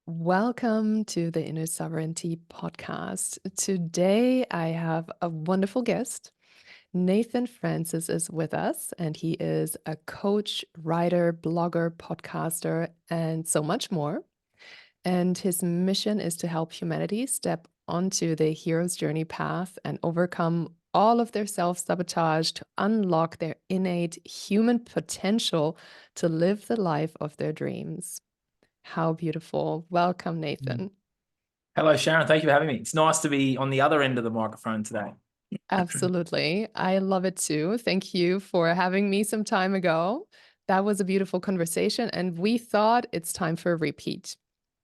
Welcome to the Inner Sovereignty podcast. Today, I have a wonderful guest. Nathan Francis is with us, and he is a coach, writer, blogger, podcaster, and so much more. And his mission is to help humanity step onto the hero's journey path and overcome all of their self sabotage to unlock their innate human potential to live the life of their dreams. How beautiful. Welcome, Nathan. Hello, Sharon. Thank you for having me. It's nice to be on the other end of the microphone today. Absolutely. I love it too. Thank you for having me some time ago. That was a beautiful conversation, and we thought it's time for a repeat.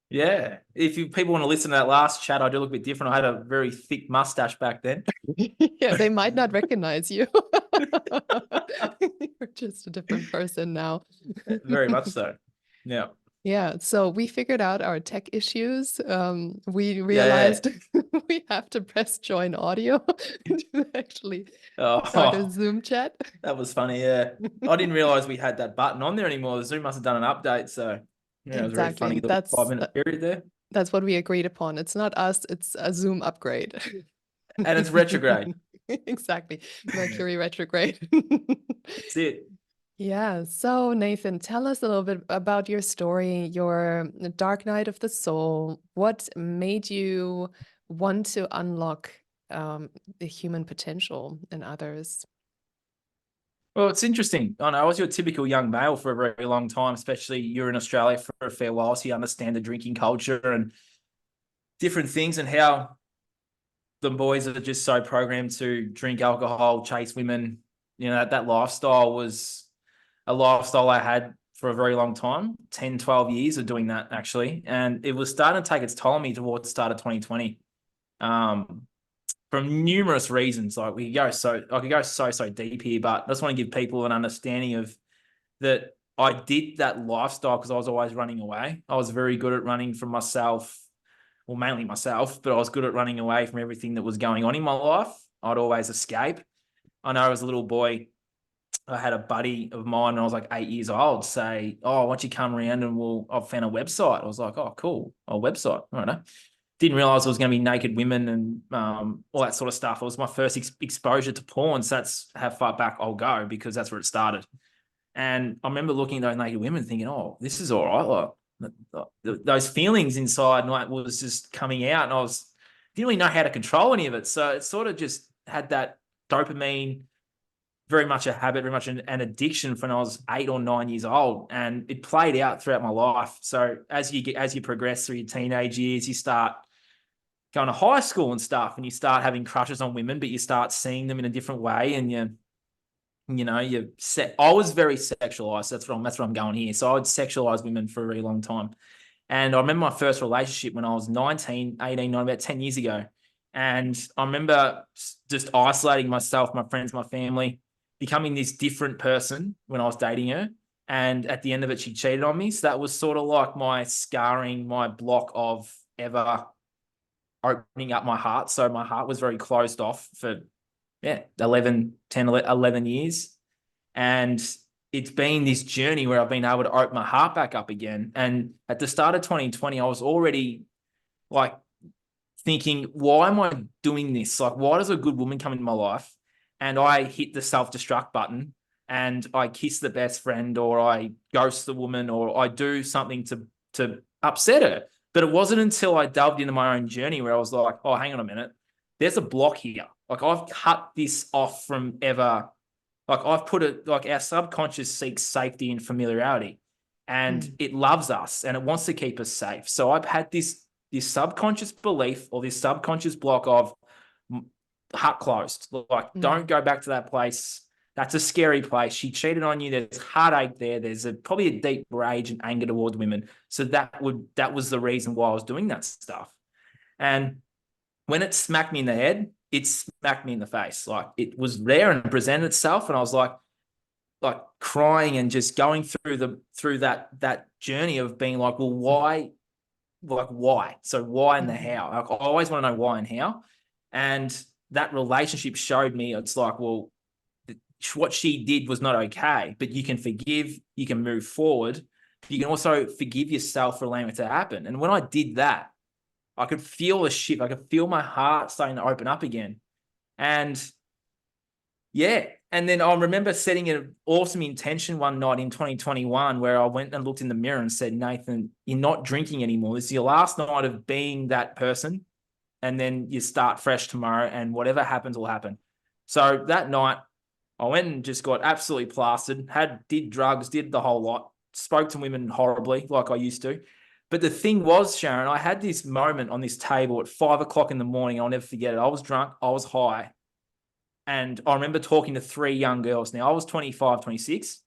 Yeah. If people want to listen to that last chat, I do look a bit different. I had a very thick mustache back then. Yeah, they might not recognize you. You're just a different person now. Very much so. Yeah. Yeah, so we figured out our tech issues. We Yeah. realized we have to press join audio to actually start a Oh, Zoom chat. that was funny. Yeah. I didn't realize we had that button on there anymore. Zoom must have done an update. So, yeah, it was a very Exactly. funny little 5 minute period there. That's what we agreed upon. It's not us, it's a Zoom upgrade. And it's retrograde. Exactly. Mercury retrograde. That's it. Yeah. So, Nathan, tell us a little bit about your story, your dark night of the soul. What made you want to unlock the human potential in others? Well, it's interesting. I know I was your typical young male for a very long time, especially you're in Australia for a fair while, so you understand the drinking culture and different things and how the boys are just so programmed to drink alcohol, chase women. You know, that lifestyle was a lifestyle I had for a very long time, 10, 12 years of doing that actually. And it was starting to take its toll on me towards the start of 2020. Um, from numerous reasons. Like I could go so deep here, but I just want to give people an understanding of that I did that lifestyle because I was always running away. I was very good at running from myself, well, mainly myself, but I was good at running away from everything that was going on in my life. I'd always escape. I know as a little boy, I had a buddy of mine when I was like 8 years old say, "Oh, why don't you come around and I've found a website." I was like, "Oh, cool. A website. I don't know." Didn't realize it was going to be naked women and all that sort of stuff. It was my first exposure to porn. So that's how far back I'll go because that's where it started. And I remember looking at those naked women thinking, oh, this is all right. Like, those feelings inside like was just coming out and didn't really know how to control any of it. So it sort of just had that dopamine, very much a habit, very much an addiction when I was 8 or 9 years old. And it played out throughout my life. So as you progress through your teenage years, you start going to high school and stuff and you start having crushes on women, but you start seeing them in a different way and I was very sexualized. That's what I'm going here. So I would sexualize women for a really long time. And I remember my first relationship when I was 19, 18, 19, about 10 years ago. And I remember just isolating myself, my friends, my family, becoming this different person when I was dating her. And at the end of it, she cheated on me. So that was sort of like my scarring, my block of ever opening up my heart. So my heart was very closed off for 11 years. And it's been this journey where I've been able to open my heart back up again. And at the start of 2020, I was already like thinking, why am I doing this? Like, why does a good woman come into my life? And I hit the self-destruct button and I kiss the best friend or I ghost the woman or I do something to upset her. But it wasn't until I delved into my own journey where I was like, oh, hang on a minute. There's a block here. Like I've cut this off from ever. Like I've put it, like our subconscious seeks safety and familiarity and Mm, it loves us and it wants to keep us safe. So I've had this subconscious belief or this subconscious block of heart closed. Like, mm, don't go back to that place. That's a scary place. She cheated on you. There's heartache there. There's probably a deep rage and anger towards women. So that was the reason why I was doing that stuff. And when it smacked me in the head, it smacked me in the face. Like it was there and presented itself. And I was like crying and just going through that journey of being like, well, why? Like why? So why and the mm, how? Like, I always want to know why and how. And that relationship showed me it's like, well, what she did was not okay, but you can forgive, you can move forward, you can also forgive yourself for allowing it to happen. And when I did that, I could feel a shift. I could feel my heart starting to open up again. And yeah. And then I remember setting an awesome intention one night in 2021 where I went and looked in the mirror and said, Nathan, you're not drinking anymore. This is your last night of being that person. And then you start fresh tomorrow, and whatever happens will happen. So that night, I went and just got absolutely plastered, did drugs, did the whole lot, spoke to women horribly like I used to. But the thing was, Sharon, I had this moment on this table at 5 o'clock in the morning. I'll never forget it. I was drunk, I was high. And I remember talking to 3 young girls. Now, I was 25, 26.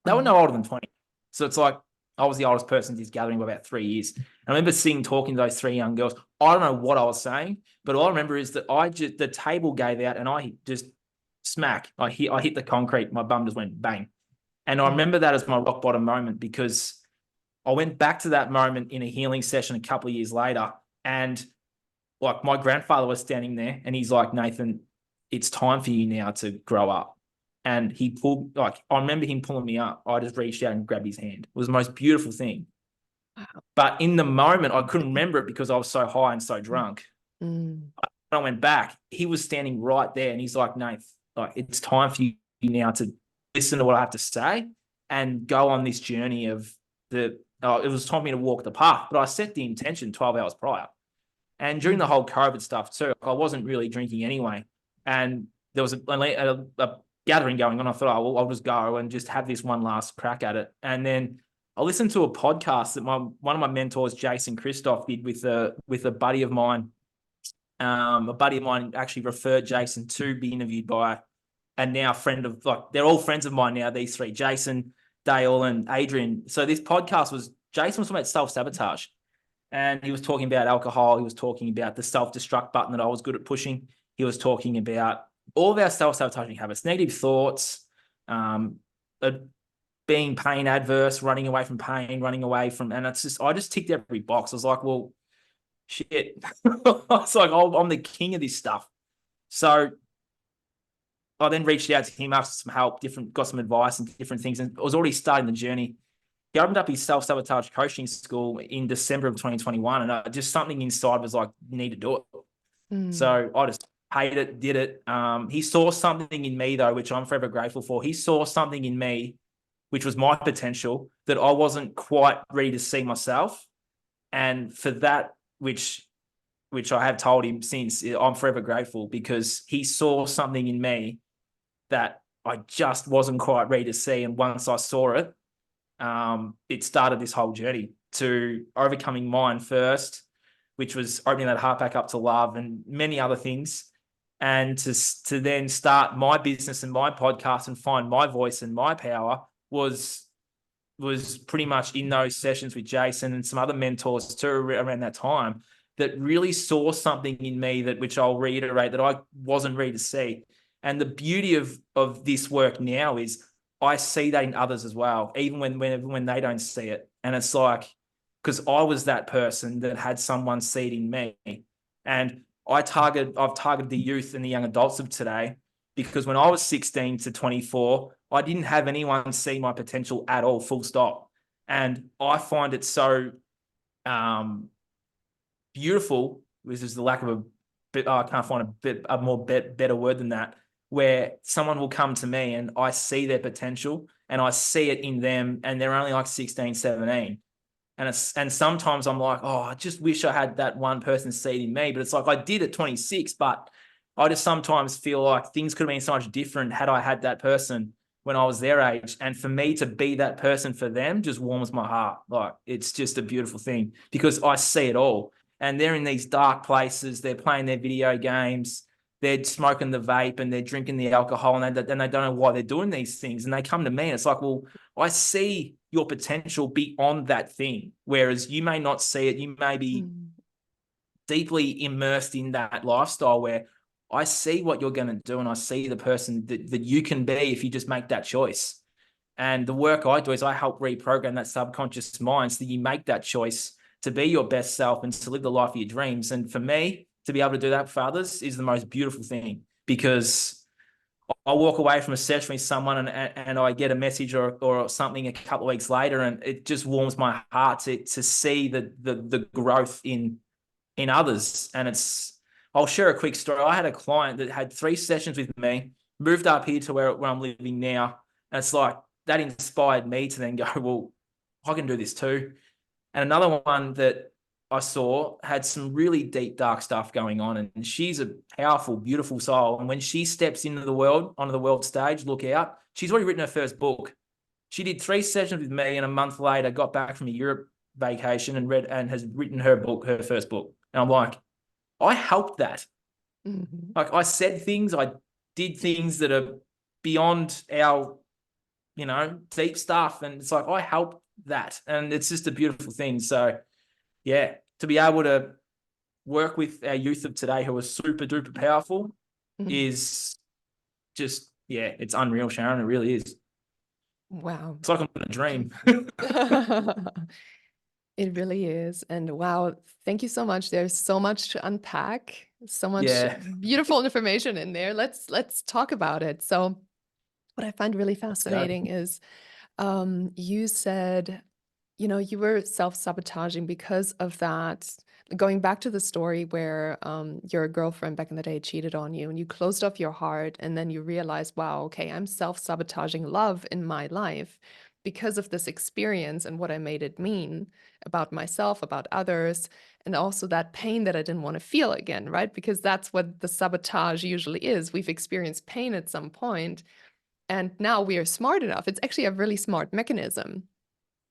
They were Uh-huh. no older than 20. So it's like I was the oldest person in this gathering by about 3 years. And I remember talking to those 3 young girls. I don't know what I was saying, but all I remember is that the table gave out and I just smack. I hit the concrete. My bum just went bang. And I Mm. remember that as my rock bottom moment, because I went back to that moment in a healing session a couple of years later. And like my grandfather was standing there and he's like, Nathan, it's time for you now to grow up. And he pulled, like, I remember him pulling me up. I just reached out and grabbed his hand. It was the most beautiful thing. Wow. But in the moment, I couldn't remember it because I was so high and so drunk. Mm. When I went back, he was standing right there and he's like, Nath, like, it's time for you now to listen to what I have to say and go on this journey of it was time for me to walk the path. But I set the intention 12 hours prior. And during the Mm. whole COVID stuff too, I wasn't really drinking anyway. And there was a gathering going on. I thought, oh, well, I'll just go and just have this one last crack at it. And then I listened to a podcast that one of my mentors, Jason Christoph, did with a buddy of mine. A buddy of mine actually referred Jason to be interviewed by a now friend of, like, they're all friends of mine now, these three, Jason, Dale, and Adrian. So this podcast Jason was talking about self-sabotage. And he was talking about alcohol. He was talking about the self-destruct button that I was good at pushing. He was talking about all of our self-sabotaging habits, negative thoughts, um, being pain adverse, running away from pain, and I just ticked every box. I was like, well, shit. I was like, I'm the king of this stuff. So I then reached out to him, asked some help, got some advice and different things, and I was already starting the journey. He opened up his self-sabotage coaching school in December of 2021, and just something inside was like, you need to do it. Mm. So I just paid it, did it. He saw something in me, though, which I'm forever grateful for. He saw something in me, which was my potential, that I wasn't quite ready to see myself. And for that, which I have told him since, I'm forever grateful, because he saw something in me that I just wasn't quite ready to see. And once I saw it, it started this whole journey to overcoming mine first, which was opening that heart back up to love and many other things. And to then start my business and my podcast and find my voice and my power was pretty much in those sessions with Jason and some other mentors too around that time, that really saw something in me which I'll reiterate, that I wasn't ready to see. And the beauty of this work now is I see that in others as well, even when they don't see it. And it's like, because I was that person that had someone see it in me. And I've targeted the youth and the young adults of today, because when I was 16 to 24, I didn't have anyone see my potential at all, full stop. And I find it so beautiful, which is the lack of I can't find better word than that, where someone will come to me and I see their potential and I see it in them, and they're only like 16, 17. And sometimes I'm like, oh, I just wish I had that one person see it in me. But it's like, I did at 26, but I just sometimes feel like things could have been so much different had I had that person when I was their age. And for me to be that person for them just warms my heart. Like, it's just a beautiful thing, because I see it all. And they're in these dark places. They're playing their video games. They're smoking the vape and they're drinking the alcohol, and they don't know why they're doing these things. And they come to me and it's like, well, I see your potential beyond that thing. Whereas you may not see it. You may be Mm. deeply immersed in that lifestyle, where I see what you're going to do and I see the person that you can be if you just make that choice. And the work I do is I help reprogram that subconscious mind so that you make that choice to be your best self and to live the life of your dreams. And for me, to be able to do that for others is the most beautiful thing, because I walk away from a session with someone and I get a message or something a couple of weeks later, and it just warms my heart to see the growth in others. And I'll share a quick story. I had a client that had 3 sessions with me, moved up here to where I'm living now. And it's like that inspired me to then go, well, I can do this too. And another one that I saw had some really deep, dark stuff going on. And she's a powerful, beautiful soul. And when she steps into the world, onto the world stage, look out, she's already written her first book. She did 3 sessions with me, and a month later got back from a Europe vacation and has written her book, her first book. And I'm like, I helped that. Mhm. Like I said things, I did things that are beyond our, deep stuff. And it's like, I helped that. And it's just a beautiful thing. So yeah, to be able to work with our youth of today who are super duper powerful Mhm. is just, yeah, it's unreal, Sharon. It really is. Wow. It's like I'm in a dream. It really is. And wow, thank you so much. There's so much to unpack, so much Yeah, beautiful information in there. Let's talk about it. So, what I find really let's go. fascinating is you said, you know, you were self-sabotaging because of that. Going back to the story where your girlfriend back in the day cheated on you and you closed off your heart, and then you realized, wow, okay, I'm self-sabotaging love in my life because of this experience and what I made it mean about myself, about others, and also that pain that I didn't want to feel again, right? Because that's what the sabotage usually is. We've experienced pain at some point, and now we are smart enough. It's actually a really smart mechanism.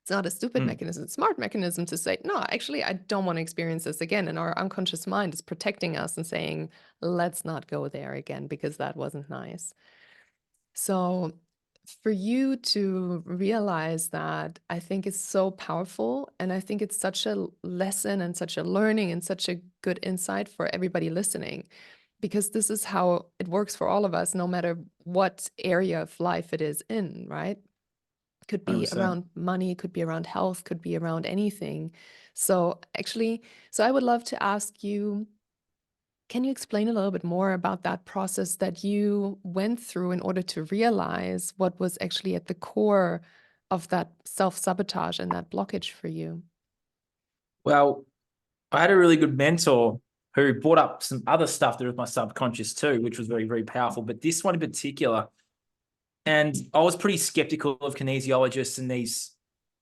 It's not a stupid Mm, mechanism, it's a smart mechanism to say, no, actually, I don't want to experience this again. And our unconscious mind is protecting us and saying, let's not go there again because that wasn't nice. So, for you to realize that, I think is so powerful. And I think it's such a lesson and such a learning and such a good insight for everybody listening, because this is how it works for all of us, no matter what area of life it is in, right? Could be 100%. around money, could be around health, could be around anything. So actually, so I would love to ask you, can you explain a little bit more about that process that you went through in order to realize what was actually at the core of that self-sabotage and that blockage for you? Well, I had a really good mentor who brought up some other stuff that was my subconscious too, which was very, very powerful. But this one in particular, and I was pretty skeptical of kinesiologists and these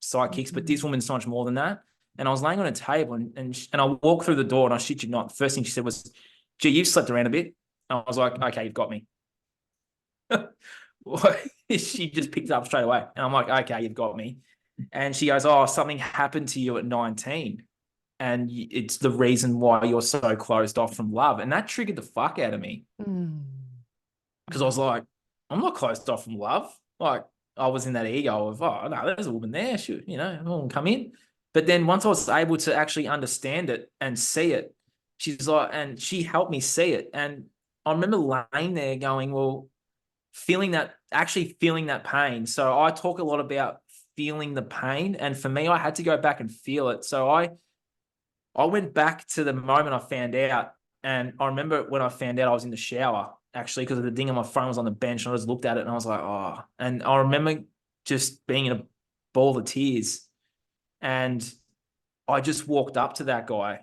psychics, but Mhm. this woman's so much more than that. And I was laying on a table and I walked through the door, and I shit you not, the first thing she said was, gee, you've slept around a bit. And I was like, okay, you've got me. She just picked it up straight away. And I'm like, okay, you've got me. And she goes, oh, something happened to you at 19. And it's the reason why you're so closed off from love. And that triggered the fuck out of me Mm. because I was like, I'm not closed off from love. Like I was in that ego of, oh no, there's a woman there. Shoot, everyone come in. But then once I was able to actually understand it and see it, she's like, and she helped me see it. And I remember laying there going, well, actually feeling that pain. So I talk a lot about feeling the pain. And for me, I had to go back and feel it. So I went back to the moment I found out. And I remember when I found out I was in the shower, actually, because the ding on my phone was on the bench. And I just looked at it and I was like, oh. And I remember just being in a ball of tears. And I just walked up to that guy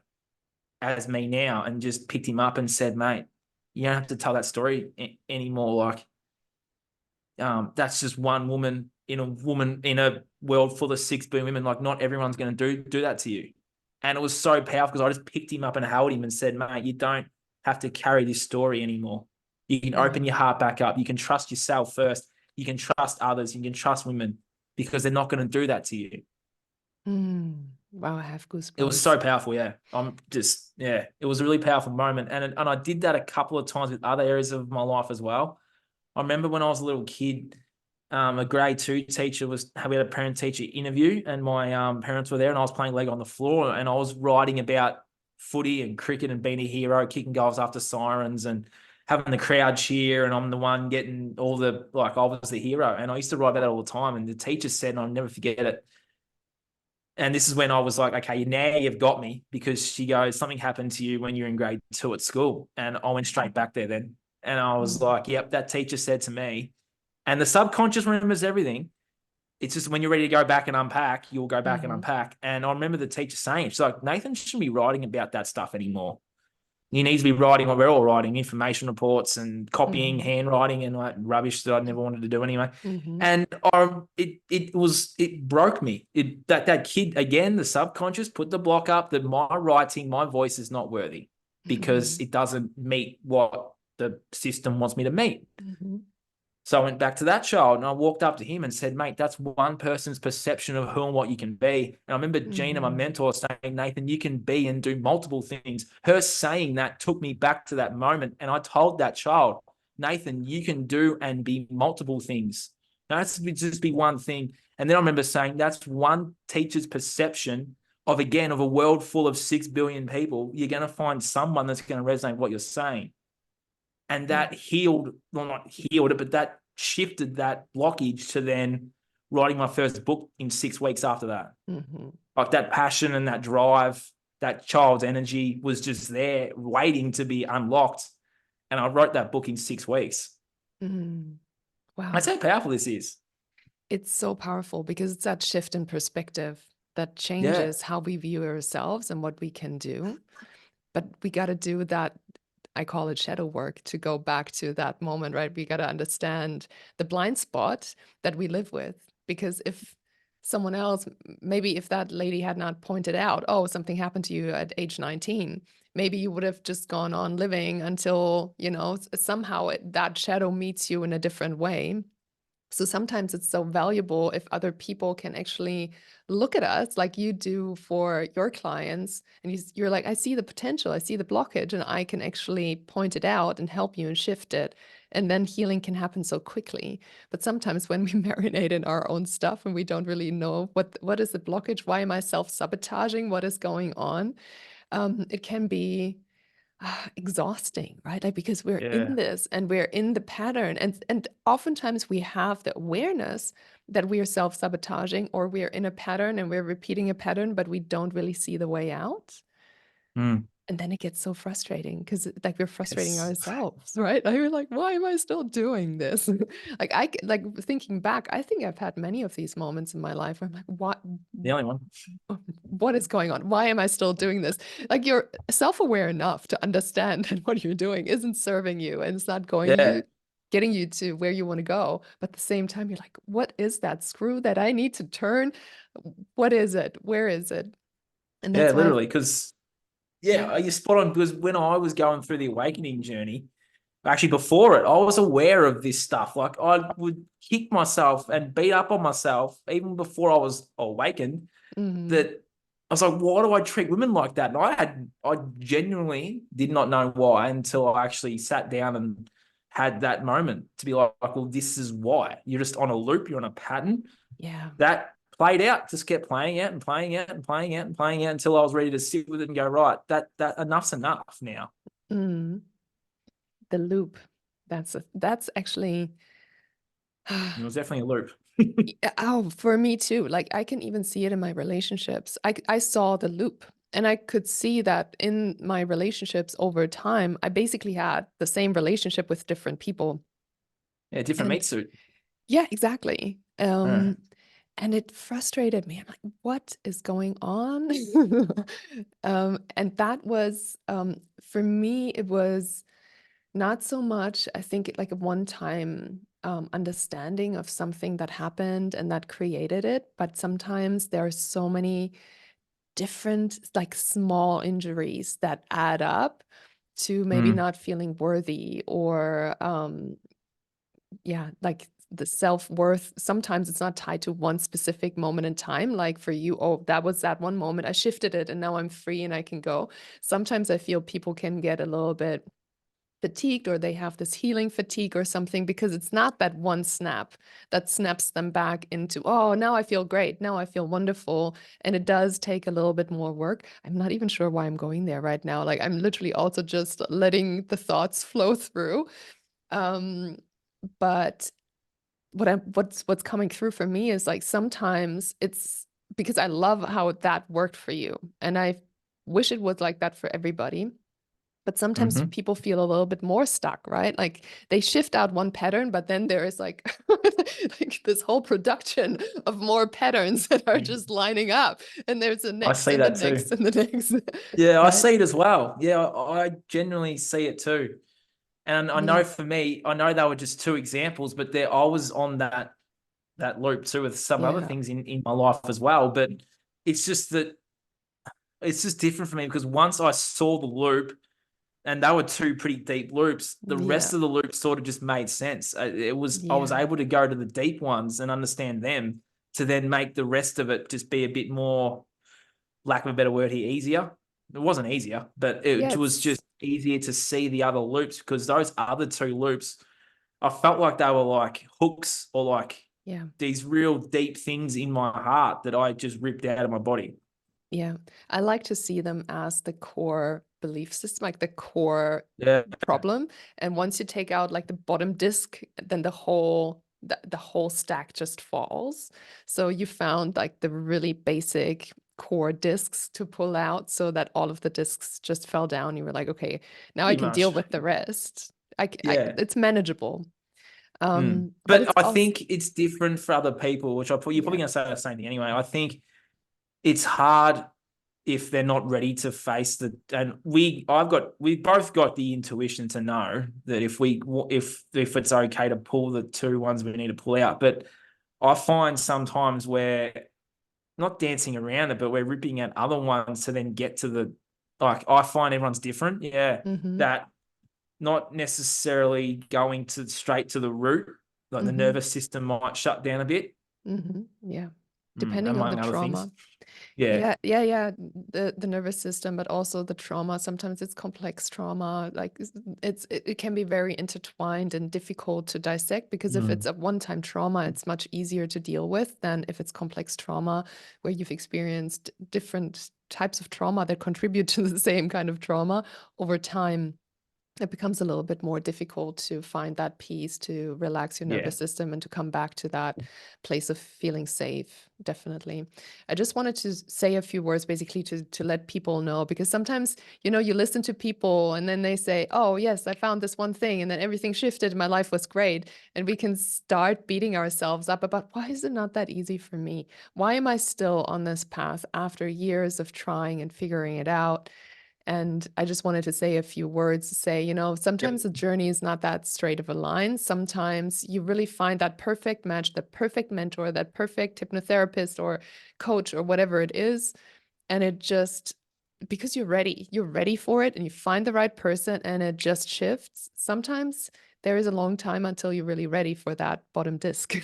as me now and just picked him up and said, mate, you don't have to tell that story anymore. Like, that's just one woman in a world full of 6 billion women. Like, not everyone's going to do that to you. And it was so powerful because I just picked him up and held him and said, mate, you don't have to carry this story anymore. You can open your Wow. heart back up. You can trust yourself first. You can trust others. You can trust women because they're not going to do that to you. Mm. Wow, I have It was goosebumps. so powerful. Yeah. It was a really powerful moment. And I did that a couple of times with other areas of my life as well. I remember when I was a little kid, a grade 2 teacher we had a parent teacher interview, and my parents were there, and I was playing Lego on the floor, and I was writing about footy and cricket and being a hero, kicking goals after sirens and having the crowd cheer, and I'm the one getting all I was the hero. And I used to write about that all the time. And the teacher said, and I'll never forget it. And this is when I was like, okay, now you've got me, because she goes, something happened to you when you're in grade 2 at school. And I went straight back there then. And I was Mm. like, yep, that teacher said to me. And the subconscious remembers everything. It's just when you're ready to go back and unpack, you'll go back and Mhm. unpack. And I remember the teacher saying, she's like, Nathan shouldn't be writing about that stuff anymore. You need to be writing what we're all writing, information reports and copying, Mhm. handwriting, and like rubbish that I never wanted to do anyway. Mhm. And it broke me. That kid again, the subconscious put the block up that my writing, my voice is not worthy because Mhm. it doesn't meet what the system wants me to meet. Mhm. So I went back to that child and I walked up to him and said, mate, that's one person's perception of who and what you can be. And I remember Gina, my Mhm. mentor, saying, Nathan, you can be and do multiple things. Her saying that took me back to that moment. And I told that child, Nathan, you can do and be multiple things. Now, that's just be one thing. And then I remember saying, that's one teacher's perception of, again, of a world full of 6 billion people. You're going to find someone that's going to resonate with what you're saying. And Mm. that healed, well, not healed it, but that shifted that blockage to then writing my first book in 6 weeks after that. Mhm. Like that passion and that drive, that child's energy was just there waiting to be unlocked. And I wrote that book in 6 weeks. Mm. That's Wow. how powerful this is. It's so powerful because it's that shift in perspective that Yeah. changes how we view ourselves and what we can do. But we got to do that. I call it shadow work to go back to that moment, right? We got to understand the blind spot that we live with. Because if someone else, maybe if that lady had not pointed out, oh, something happened to you at age 19, maybe you would have just gone on living until, somehow that shadow meets you in a different way. So sometimes it's so valuable if other people can actually look at us like you do for your clients. And you're like, I see the potential, I see the blockage, and I can actually point it out and help you and shift it. And then healing can happen so quickly. But sometimes when we marinate in our own stuff and we don't really know what is the blockage, why am I self-sabotaging, what is going on? It can be exhausting, right? Like because we're in Yeah. this and we're in the pattern, and oftentimes we have the awareness that we are self-sabotaging or we're in a pattern and we're repeating a pattern, but we don't really see the way out. Mm. And then it gets so frustrating because like we're frustrating Yes. ourselves, right? Like we're like, why am I still doing this? Like like thinking back, I think I've had many of these moments in my life where I'm like, The only one. what is going on? Why am I still doing this? Like you're self-aware enough to understand that what you're doing isn't serving you and it's not Yeah. getting you to where you want to go. But at the same time, you're like, what is that screw that I need to turn? What is it? Where is it? And Yeah, that's why, literally. Because, yeah. yeah, you're spot on. Because when I was going through the awakening journey, actually before it, I was aware of this stuff. Like I would kick myself and beat up on myself even before I was awakened. Hmm. That I was like, why do I treat women like that? And I genuinely did not know why until I actually sat down and had that moment to be like, well, this is why. You're just on a loop. You're on a pattern Yeah. that played out. Just kept playing out and playing out and playing out and playing out until I was ready to sit with it and go, right, that enough's enough now. Mm. The loop. That's actually And it was definitely a loop. yeah, oh, for me too. Like I can even see it in my relationships. I saw the loop and I could see that in my relationships over time. I basically had the same relationship with different people. Yeah, different meat And suit. yeah, exactly. Uh, And it frustrated me. I'm like, what is going on? And that was for me, it was not so much, I think, like a one-time understanding of something that happened and that created it, but sometimes there are so many different, like small injuries that add up to maybe mm, not feeling worthy or, yeah, like the self-worth. Sometimes it's not tied to one specific moment in time. Like for you, oh, that was that one moment. I shifted it and now I'm free and I can go. Sometimes I feel people can get a little bit fatigued or they have this healing fatigue or something because it's not that one snap that snaps them back into, oh, now I feel great, now I feel wonderful. And it does take a little bit more work. I'm not even sure why I'm going there right now. Like I'm literally also just letting the thoughts flow through. um but what's coming through for me is like sometimes it's because I love how that worked for you and I wish it was like that for everybody. But sometimes Hmm. people feel a little bit more stuck, right? Like they shift out one pattern, but then there is like, like this whole production of more patterns that are just lining up. And there's the I next see and the that next too. and the next, Yeah, I right? see it as well. Yeah, I genuinely see it too. And I Yeah. know for me, I know they were just two examples, but there I was on that loop too with some other Yeah. things in my life as well. But it's just that it's just different for me because once I saw the loop, and they were two pretty deep loops, the Yeah. rest of the loop sort of just made sense. I was Yeah. able to go to the deep ones and understand them to then make the rest of it just be a bit more, lack of a better word here, easier. It wasn't easier, but Yeah. it was It's, just easier to see the other loops because those other two loops, I felt like they were like hooks or like yeah. these real deep things in my heart that I just ripped out of my body. Yeah. I like to see them as the core belief system, like the core Yeah. problem. And once you take out like the bottom disk, then the whole stack just falls. So you found like the really basic core disks to pull out so that all of the disks just fell down. You were like, okay, now I Pretty can deal much. with the rest. Yeah. It's manageable. But But it's I also, think it's different for other people, which you're probably yeah. going to say the same thing anyway. I think it's hard if they're not ready to face and we both got the intuition to know that if it's okay to pull the two ones we need to pull out. But I find sometimes we're not dancing around it, but we're ripping out other ones to then get to like I find everyone's different. Yeah. Mm-hmm. That not necessarily going to straight to the root, like the Mm-hmm. nervous system might shut down a bit, Mm-hmm. Yeah. Depending on the among other things. trauma. Yeah. Yeah, yeah, yeah. The nervous system, but also the trauma. Sometimes it's complex trauma. Like it can be very intertwined and difficult to dissect because if it's Mm. a one-time trauma, it's much easier to deal with than if it's complex trauma where you've experienced different types of trauma that contribute to the same kind of trauma over time. It becomes a little bit more difficult to find that peace, to relax your Yeah. nervous system, and to come back to that place of feeling safe. Definitely. I just wanted to say a few words basically to let people know, because sometimes, you listen to people and then they say, oh, yes, I found this one thing and then everything shifted and my life was great. And we can start beating ourselves up about why is it not that easy for me? Why am I still on this path after years of trying and figuring it out? And I just wanted to say a few words to say, sometimes Yep. the journey is not that straight of a line. Sometimes you really find that perfect match, that perfect mentor, that perfect hypnotherapist or coach or whatever it is. And it just, because you're ready for it and you find the right person and it just shifts. Sometimes there is a long time until you're really ready for that bottom disc.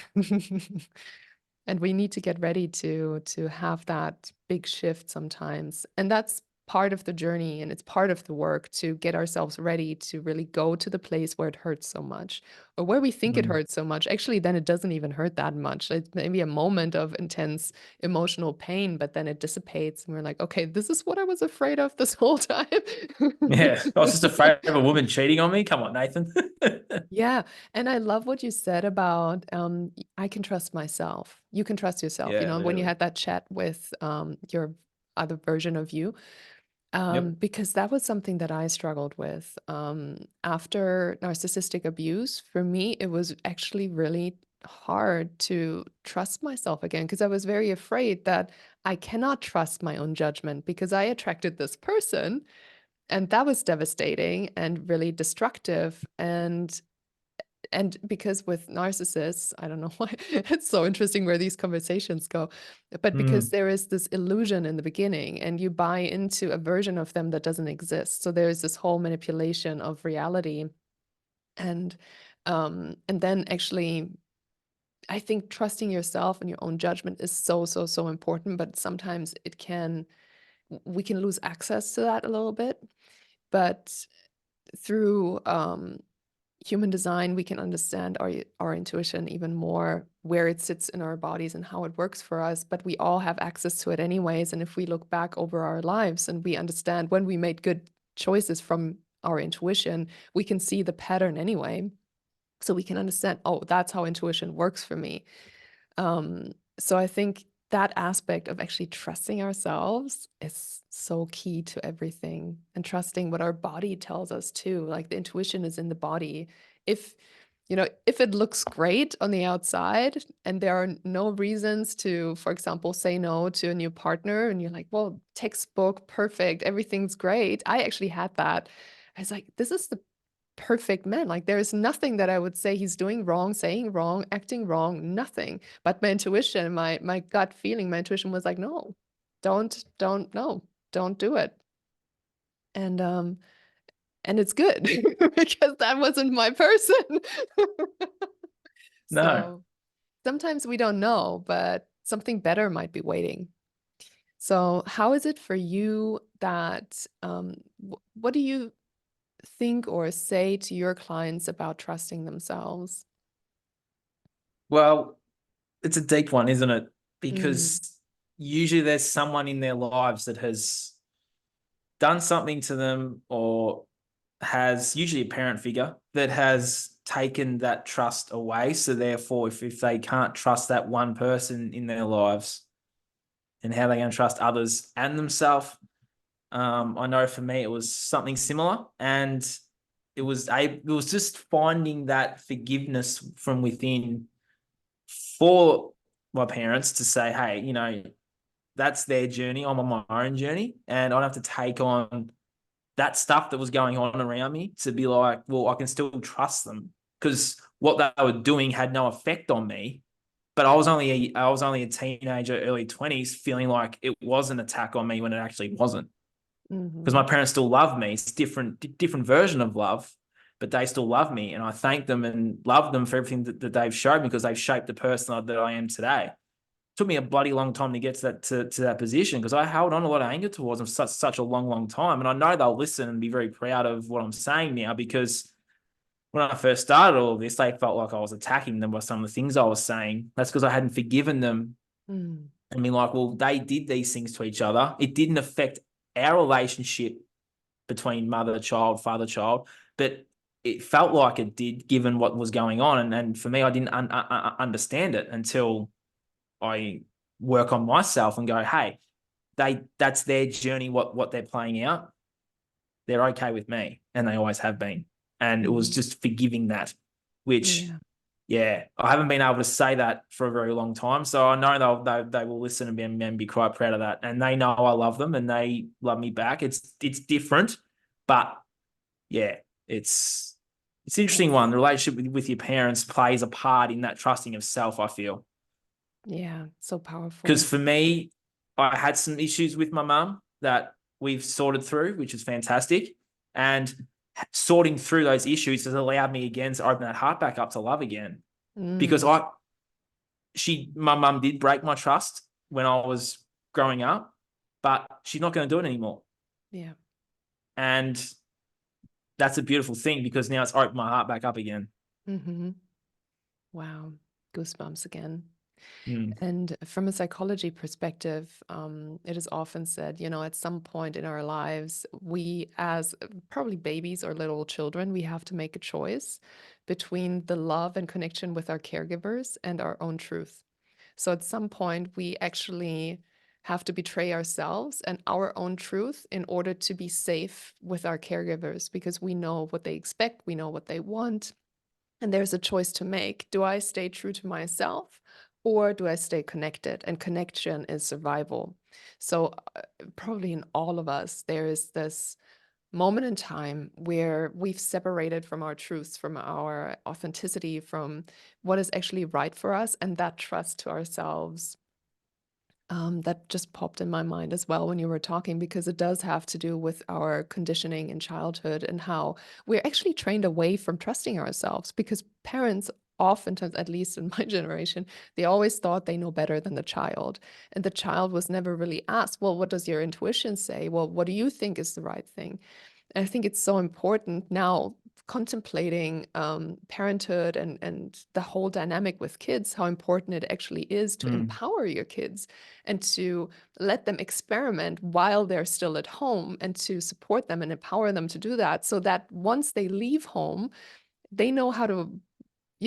And we need to get ready to have that big shift sometimes, and that's part of the journey and it's part of the work to get ourselves ready to really go to the place where it hurts so much or where we think it Mm. hurts so much. Actually, then it doesn't even hurt that much. It's maybe a moment of intense emotional pain, but then it dissipates and we're like, okay, this is what I was afraid of this whole time. Yeah. I was just afraid of a woman cheating on me. Come on, Nathan. Yeah, and I love what you said about I can trust myself. You can trust yourself. Yeah, When you literally. had that chat with your other version of you, Yep. because that was something that I struggled with after narcissistic abuse. For me, it was actually really hard to trust myself again because I was very afraid that I cannot trust my own judgment because I attracted this person, and that was devastating and really destructive. And because with narcissists, I don't know why it's so interesting where these conversations go, but because Mm. there is this illusion in the beginning and you buy into a version of them that doesn't exist. So there's this whole manipulation of reality. And then actually I think trusting yourself and your own judgment is so, so, so important, but sometimes we can lose access to that a little bit. But through human design, we can understand our intuition even more, where it sits in our bodies and how it works for us. But we all have access to it anyways. And if we look back over our lives and we understand when we made good choices from our intuition, we can see the pattern anyway. So we can understand, oh, that's how intuition works for me. So I think that aspect of actually trusting ourselves is so key to everything, and trusting what our body tells us too. Like the intuition is in the body. If if it looks great on the outside and there are no reasons to, for example, say no to a new partner, and you're like, well, textbook, perfect, everything's great. I actually had that. I was like, this is the perfect man. Like there is nothing that I would say he's doing wrong, saying wrong, acting wrong, nothing. But my intuition, my gut feeling, my intuition was like, no, no, don't do it. And it's good because that wasn't my person. No. So sometimes we don't know, but something better might be waiting. So how is it for you that what do you think or say to your clients about trusting themselves? Well, it's a deep one, isn't it? Mm, Because usually there's someone in their lives that has done something to them, or has, usually a parent figure, that has taken that trust away. So therefore, if they can't trust that one person in their lives, and how they're going to trust others and themselves. I know for me it was something similar, and it was just finding that forgiveness from within for my parents to say, hey, that's their journey. I'm on my own journey, and I don't have to take on that stuff that was going on around me to be like, well, I can still trust them, because what they were doing had no effect on me. But I was only a teenager, early 20s, feeling like it was an attack on me when it actually wasn't. Because my mhm, parents still love me. It's different version of love, but they still love me, and I thank them and love them for everything that they've showed me, because they've shaped the person that I am today. Took me a bloody long time to get to that position, because I held on a lot of anger towards them for such a long time. And I know they'll listen and be very proud of what I'm saying now, because when I first started all of this, they felt like I was attacking them by some of the things I was saying. That's because I hadn't forgiven them mm, and been like, well, they did these things to each other. It didn't affect our relationship between mother, child, father, child, but it felt like it did, given what was going on. And for me, I didn't understand it until I work on myself and go, hey, that's their journey, what they're playing out. They're okay with me, and they always have been. And it was mhm. just forgiving that, which, Yeah, yeah, I haven't been able to say that for a very long time. So I know they will listen and be quite proud of that. And they know I love them, and they love me back. It's different, but yeah, it's an interesting that's one. The relationship with your parents plays a part in that trusting of self, I feel. yeah, so Because powerful. for me, I had some issues with my mum that we've sorted through, which is fantastic. And sorting through those issues has allowed me again to open that heart back up to love again. Because Mm, my mum did break my trust when I was growing up, but she's not going to do it anymore. yeah. And that's a beautiful thing, because now it's opened my heart back up again. Hmm. Wow. Goosebumps again. Mm. And from a psychology perspective, it is often said, at some point in our lives, we, as probably babies or little children, we have to make a choice between the love and connection with our caregivers and our own truth. So at some point, we actually have to betray ourselves and our own truth in order to be safe with our caregivers, because we know what they expect, we know what they want, and there's a choice to make. Do I stay true to myself, or do I stay connected? And connection is survival. So, probably in all of us, there is this moment in time where we've separated from our truths, from our authenticity, from what is actually right for us, and that trust to ourselves, that just popped in my mind as well when you were talking, because it does have to do with our conditioning in childhood and how we're actually trained away from trusting ourselves, because parents oftentimes, at least in my generation, they always thought they know better than the child. And the child was never really asked, well, what does your intuition say? Well, what do you think is the right thing? And I think it's so important now, contemplating parenthood and the whole dynamic with kids, how important it actually is to Mm. empower your kids and to let them experiment while they're still at home, and to support them and empower them to do that, so that once they leave home, they know how to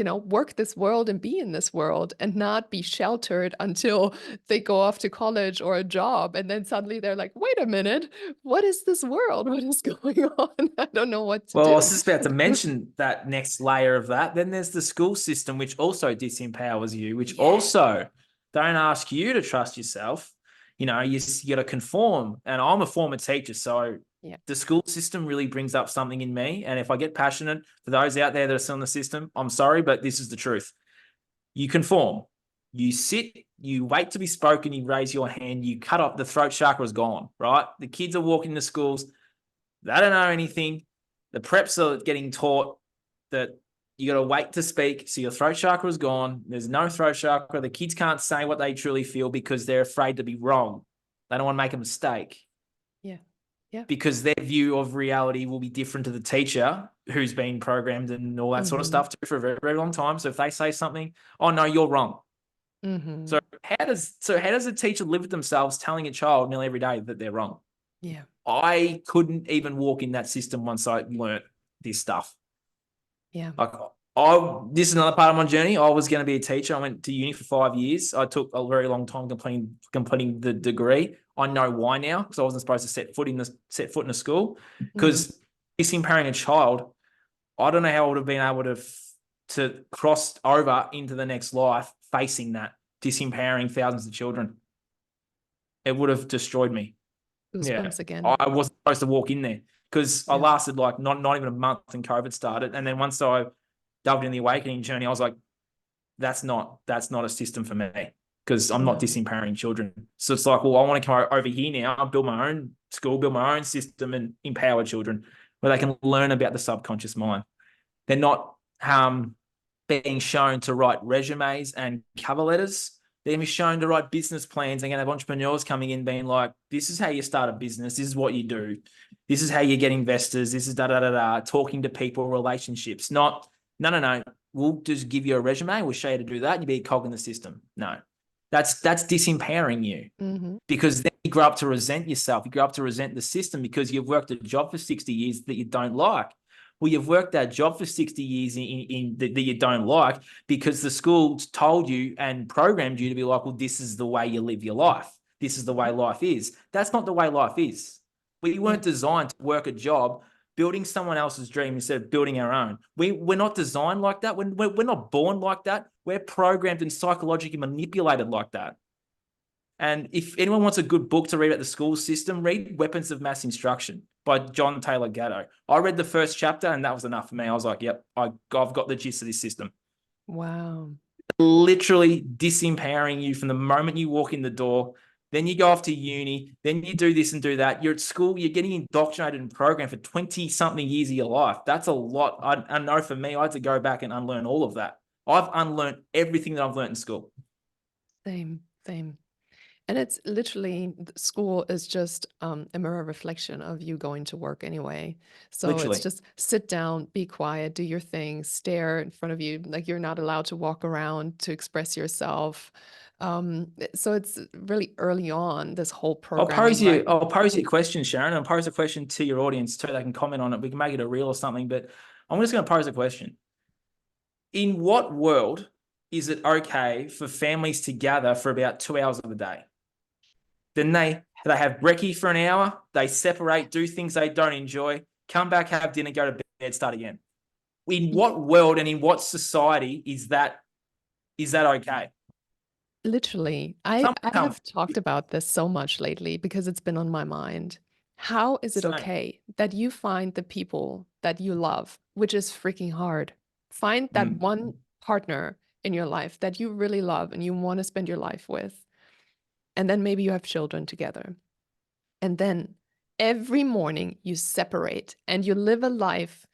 work this world and be in this world and not be sheltered until they go off to college or a job. And then suddenly they're like, wait a minute, what is this world? What is going on? I don't know what to Well, I was do. just about to mention that next layer of that. Then there's the school system, which also disempowers you, which Yeah. also don't ask you to trust yourself. You got to conform. And I'm a former teacher, so Yeah. the school system really brings up something in me. And if I get passionate, for those out there that are still in the system, I'm sorry, but this is the truth. You conform. You sit, you wait to be spoken, you raise your hand, you cut off, the throat chakra is gone, right? The kids are walking to schools, they don't know anything. The preps are getting taught that you got to wait to speak. So your throat chakra is gone. There's no throat chakra. The kids can't say what they truly feel because they're afraid to be wrong. They don't want to make a mistake Yeah. Yeah. because their view of reality will be different to the teacher who's been programmed and all that sort of Hmm. stuff too for a very, very long time. So if they say something, oh no, you're wrong. So Hmm. how does a teacher live with themselves telling a child nearly every day that they're wrong? Yeah. I couldn't even walk in that system once I learnt this stuff. Yeah. Like, this is another part of my journey. I was going to be a teacher. I went to uni for 5 years. I took a very long time completing the degree. I know why now, because I wasn't supposed to set foot in a school. Hmm. Because disempowering a child, I don't know how I would have been able to cross over into the next life facing that, disempowering thousands of children. It would have destroyed me. Yeah, Goosebumps again. I wasn't supposed to walk in there because I Yeah. lasted like not even a month and COVID started. And then once I delved in the awakening journey, I was like, that's not a system for me because I'm not No. disempowering children. So it's like, well, I want to come over here now, build my own school, build my own system and empower children where they can learn about the subconscious mind. They're not being shown to write resumes and cover letters. They're going to be shown to write business plans. They're going to have entrepreneurs coming in being like, this is how you start a business. This is what you do. This is how you get investors. This is talking to people, relationships. Not, no. We'll just give you a resume. We'll show you to do that. You'll be a cog in the system. No, that's disempowering you Hmm. because then you grow up to resent yourself. You grow up to resent the system because you've worked a job for 60 years that you don't like. Well, you've worked that job for 60 years that you don't like because the school told you and programmed you to be like, well, this is the way you live your life. This is the way life is. That's not the way life is. We Yeah. weren't designed to work a job building someone else's dream instead of building our own. We're not designed like that. We're not born like that. We're programmed and psychologically manipulated like that. And if anyone wants a good book to read about the school system, read Weapons of Mass Instruction by John Taylor Gatto. I read the first chapter and that was enough for me. I was like, yep, I've got the gist of this system. Wow. Literally disempowering you from the moment you walk in the door. Then you go off to uni. Then you do this and do that. You're at school. You're getting indoctrinated and programmed for 20 something years of your life. That's a lot. I know for me, I had to go back and unlearn all of that. I've unlearned everything that I've learned in school. Same. Same. And it's literally school is just a mirror reflection of you going to work anyway. So it's Literally. just sit down, be quiet, do your thing, stare in front of you. Like you're not allowed to walk around to express yourself. So it's really early on, this whole programming, right? I'll pose you a question, Sharon, and I'll pose a question to your audience too. They can comment on it. We can make it a reel or something, but I'm just going to pose a question. In what world is it okay for families to gather for about 2 hours of the day? Then they have brekkie for an hour, they separate, do things they don't enjoy, come back, have dinner, go to bed, start again. In what world and in what society is that okay? Literally, I Someone I tell me. have talked about this so much lately because it's been on my mind. How is it Same. okay that you find the people that you love, which is freaking hard? Find that Mm. one partner in your life that you really love and you want to spend your life with. And then maybe you have children together. And then every morning you separate and you live a life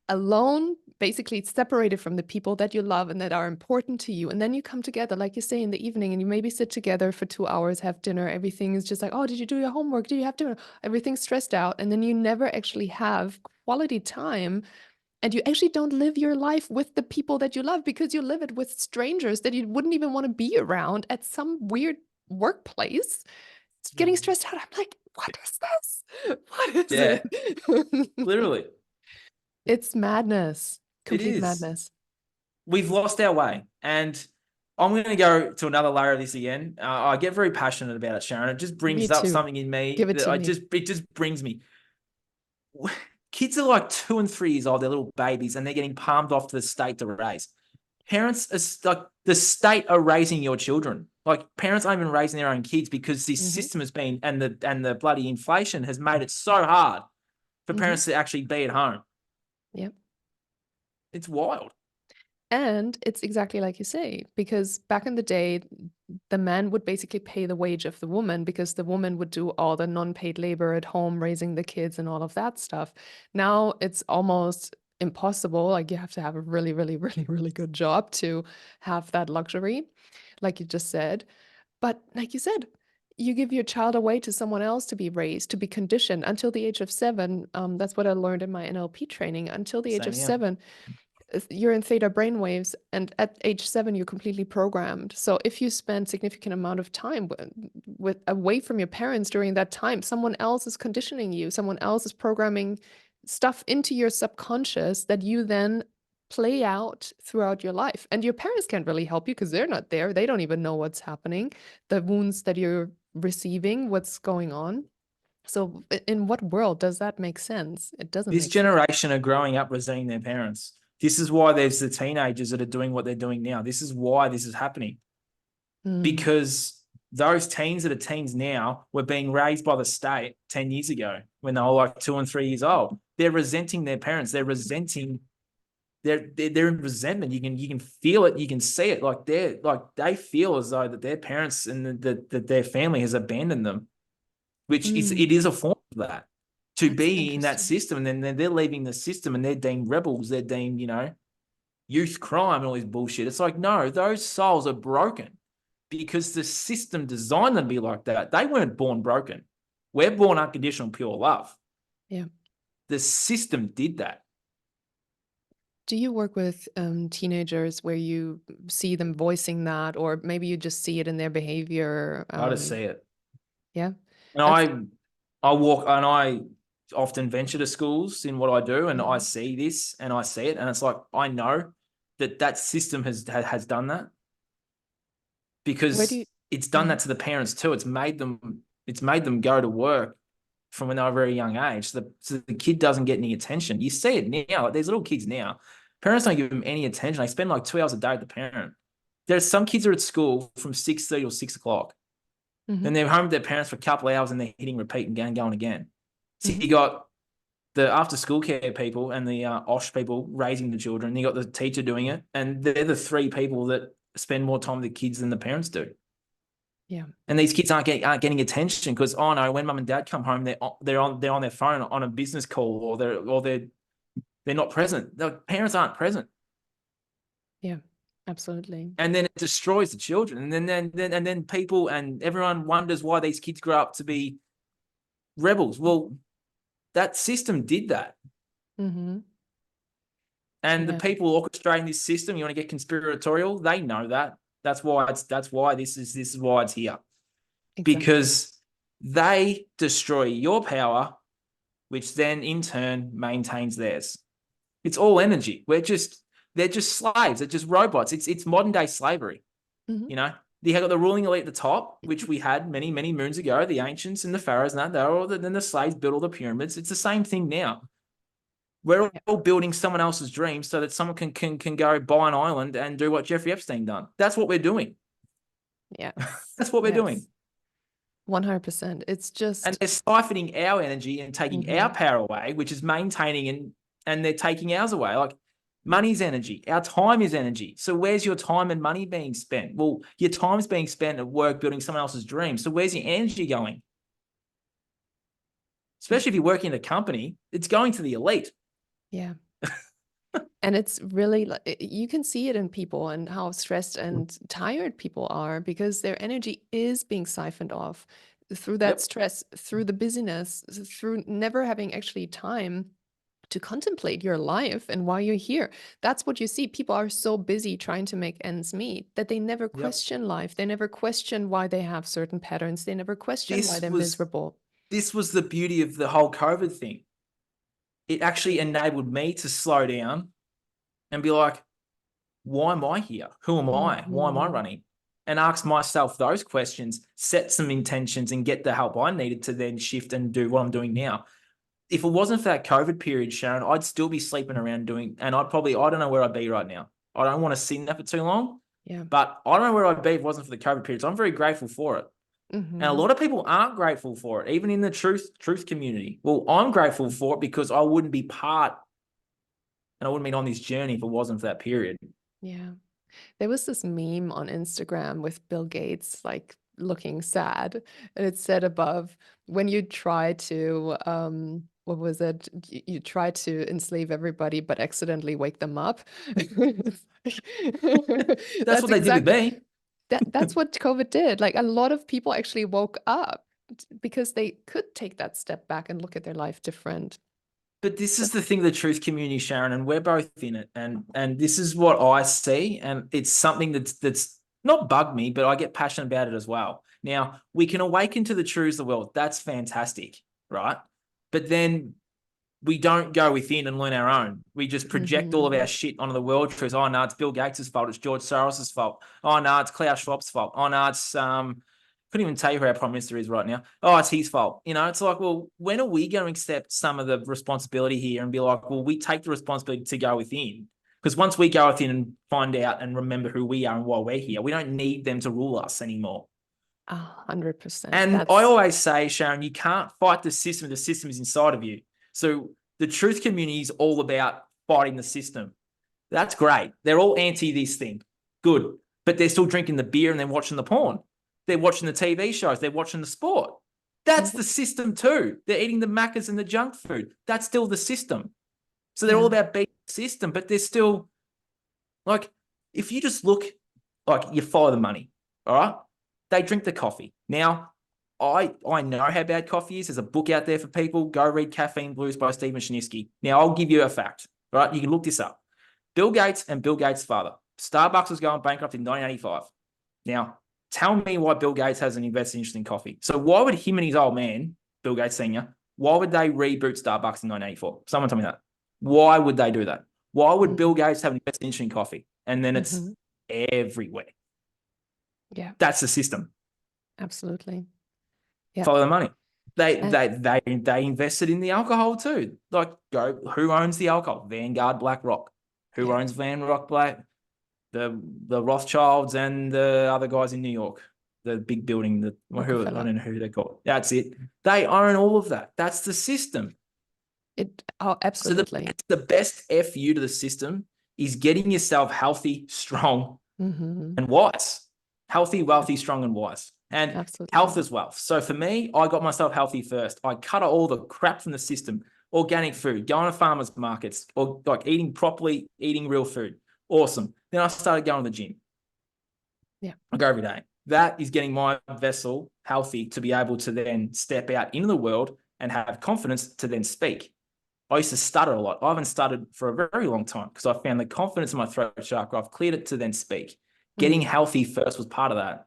alone, basically separated from the people that you love and that are important to you. And then you come together, like you say, in the evening, and you maybe sit together for 2 hours, have dinner. Everything is just like, oh, did you do your homework? Did you have dinner? Everything's stressed out. And then you never actually have quality time. And you actually don't live your life with the people that you love because you live it with strangers that you wouldn't even want to be around at some weird workplace. It's getting stressed out. I'm like, what is this? What is Yeah, it? literally. It's madness, It complete is. madness. we've lost our way. And I'm going to go to another layer of this again. I get very passionate about it, Sharon. It just Me brings up too. something in me Give it that to me. it just brings me. Kids are like 2 and 3 years old. They're little babies, and they're getting palmed off to the state to raise. Parents are like the state are raising your children. Like parents aren't even raising their own kids because this Hmm. system has been and the bloody inflation has made it so hard for Hmm. parents to actually be at home. Yep. It's wild. And it's exactly like you say, because back in the day, the man would basically pay the wage of the woman because the woman would do all the non-paid labor at home, raising the kids and all of that stuff. Now it's almost impossible. Like you have to have a really, really, really, really good job to have that luxury, like you just said. But like you said, you give your child away to someone else to be raised, to be conditioned until the age of 7. That's what I learned in my NLP training. Until the age Same of here. 7, you're in theta brainwaves, and at age 7 you're completely programmed. So if you spend significant amount of time with away from your parents during that time, someone else is conditioning you, someone else is programming stuff into your subconscious that you then play out throughout your life. And your parents can't really help you because they're not there, they don't even know what's happening, the wounds that you're receiving, what's going on. So in what world does that make sense? It doesn't This make sense. generation are growing up resenting their parents. This is why there's the teenagers that are doing what they're doing now. This is why this is happening. Mm. Because those teens that are teens now were being raised by the state 10 years ago when they were like 2 and 3 years old. They're resenting their parents. They're in resentment. You can feel it. You can see it. Like they feel as though that their parents and that their family has abandoned them, which Mm. it is a form of that to That's be in that interesting. system. And then they're leaving the system and they're deemed rebels. They're deemed, youth crime and all this bullshit. It's like, no, those souls are broken because the system designed them to be like that. They weren't born broken. We're born unconditional pure love. Yeah. The system did that. Do you work with teenagers where you see them voicing that, or maybe you just see it in their behavior? I just see it. Yeah, And that's. I walk and I often venture to schools in what I do, and I Mhm. see this and I see it, and it's like I know that system has done that Where do you? because it's done Mhm. that to the parents too. It's made them go to work from when they were a very young age. So the kid doesn't get any attention. You see it now. Like, there's little kids now. Parents don't give them any attention. They spend like 2 hours a day with the parent. There's some kids are at school from 6:30 or 6 o'clock. Then Mhm. they're home with their parents for a couple of hours and they're hitting repeat and going again. So Mhm. you got the after school care people and the OSH people raising the children. You got the teacher doing it, and they're the three people that spend more time with the kids than the parents do. Yeah, And these kids aren't getting attention because oh no, when mum and dad come home, they're on their phone on a business call or they're not present. The parents aren't present, yeah, absolutely. and then it destroys the children. And then people and everyone wonders why these kids grow up to be rebels. Well, that system did that. Hmm. And the Yeah, people orchestrating this system, you want to get conspiratorial, they know that. That's why this is why it's here. exactly. Because they destroy your power, which then in turn maintains theirs. It's all energy. They're just slaves, they're just robots. It's modern day slavery, Hmm. you know. You have got the ruling elite at the top, which we had many, many moons ago, the ancients and the pharaohs, and that they're all then the slaves built all the pyramids. It's the same thing now. We're Yeah. all building someone else's dream so that someone can go buy an island and do what Jeffrey Epstein done. That's what we're doing. Yes. That's what we're doing. Yes. 100%. It's And just. they're siphoning our energy and taking our Hmm. power away, which is maintaining and they're taking ours away. Like money's energy, our time is energy. So where's your time and money being spent? Well, your time's being spent at work building someone else's dream. So where's your energy going? Yeah. Especially if you're working in a company, it's going to the elite. Yeah. And it's really you can see it in people and how stressed and tired people are because their energy is being siphoned off through that Yep. stress, through the busyness, through never having actually time to contemplate your life and why you're here. That's what you see. People are so busy trying to make ends meet that they never Yep. question life. They never question why they have certain patterns. They never question why This they're was miserable. this was the beauty of the whole COVID thing. It actually enabled me to slow down and be like, why am I here? Who am I? Why am I Mhm. running? And ask myself those questions, set some intentions, and get the help I needed to then shift and do what I'm doing now. If it wasn't for that COVID period, Sharon, I'd still be sleeping around doing, and I don't know where I'd be right now. I don't want to sit in that for too long, Yeah. but I don't know where I'd be if it wasn't for the COVID period. So I'm very grateful for it. And a Mhm. lot of people aren't grateful for it, even in the truth community. Well, I'm grateful for it because I wouldn't be part and I wouldn't be on this journey if it wasn't for that period. Yeah. There was this meme on Instagram with Bill Gates like looking sad, and it said above, when you try to what was it? You try to enslave everybody but accidentally wake them up. That's That's what they did with exactly me. that's what COVID did. Like a lot of people actually woke up because they could take that step back and look at their life different. But this So, is the thing, the truth community, Sharon, and we're both in it. And this is what I see. And it's something that's not bugged me, but I get passionate about it as well. Now, we can awaken to the truths of the world. That's fantastic, right? But then we don't go within and learn our own. We just project all of our mhm. shit onto the world truth. Oh no, it's Bill Gates' fault. It's George Soros' fault. Oh no, it's Klaus Schwab's fault. Oh no, it's couldn't even tell you who our prime minister is right now. Oh, it's his fault. It's like, well, when are we going to accept some of the responsibility here and be like, well, we take the responsibility to go within? Because once we go within and find out and remember who we are and why we're here, we don't need them to rule us anymore. 100%. And I That's always say, Sharon, you can't fight the system. The system is inside of you. So the truth community is all about fighting the system. That's great. They're all anti this thing. Good. But they're still drinking the beer and they're watching the porn. They're watching the TV shows. They're watching the sport. That's yeah. the system too. They're eating the macas and the junk food. That's still the system. So they're all Yeah. about beating the system, but they're still like, if you just look, like you follow the money, all right? They drink the coffee. Now, I know how bad coffee is. There's a book out there for people. Go read Caffeine Blues by Stephen Chiniski. Now, I'll give you a fact, all right? You can look this up. Bill Gates and Bill Gates' father. Starbucks was going bankrupt in 1985. Now, tell me why Bill Gates hasn't invested in coffee. So why would him and his old man, Bill Gates Sr., why would they reboot Starbucks in 1984? Someone tell me that. Why would they do that? Why would Bill Mhm. Gates have an invested in coffee? And then it's Mhm. everywhere. Yeah, That's the system. absolutely. Yeah. Follow the money. They And they they they invested in the alcohol too. Like, go, who owns the alcohol? Vanguard, BlackRock. Who yeah, owns Vanguard, the Rothschilds and the other guys in New York, the big building that, who, I Rockefeller. don't know who they're called. That's it. They own all of that. That's the system. Oh, So the absolutely. the best FU to the system is getting yourself healthy, strong, Mhm. and wise. Healthy, Yeah, wealthy, strong, and wise. And health absolutely. is wealth. So for me, I got myself healthy first. I cut all the crap from the system. Organic food, going to farmers markets, or like eating properly, eating real food. Awesome. Then I started going to the gym. Yeah. I go every day. That is getting my vessel healthy to be able to then step out into the world and have confidence to then speak. I used to stutter a lot. I haven't stuttered for a very long time because I found the confidence in my throat chakra. I've cleared it to then speak. Getting Mm. healthy first was part of that.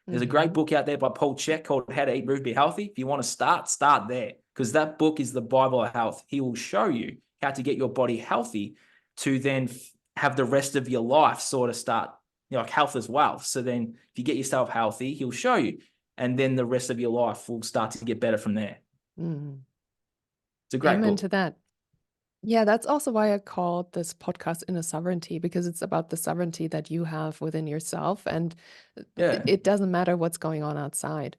There's a great Mhm. book out there by Paul Chek called How to Eat, Move, Be Healthy. If you want to start there, because that book is the Bible of health. He will show you how to get your body healthy to then have the rest of your life sort of start, like health as wealth. So then if you get yourself healthy, he'll show you. And then the rest of your life will start to get better from there. Mm. It's a great Amen book. to that. Yeah, that's also why I called this podcast Inner Sovereignty, because it's about the sovereignty that you have within yourself. And Yeah. it doesn't matter what's going on outside.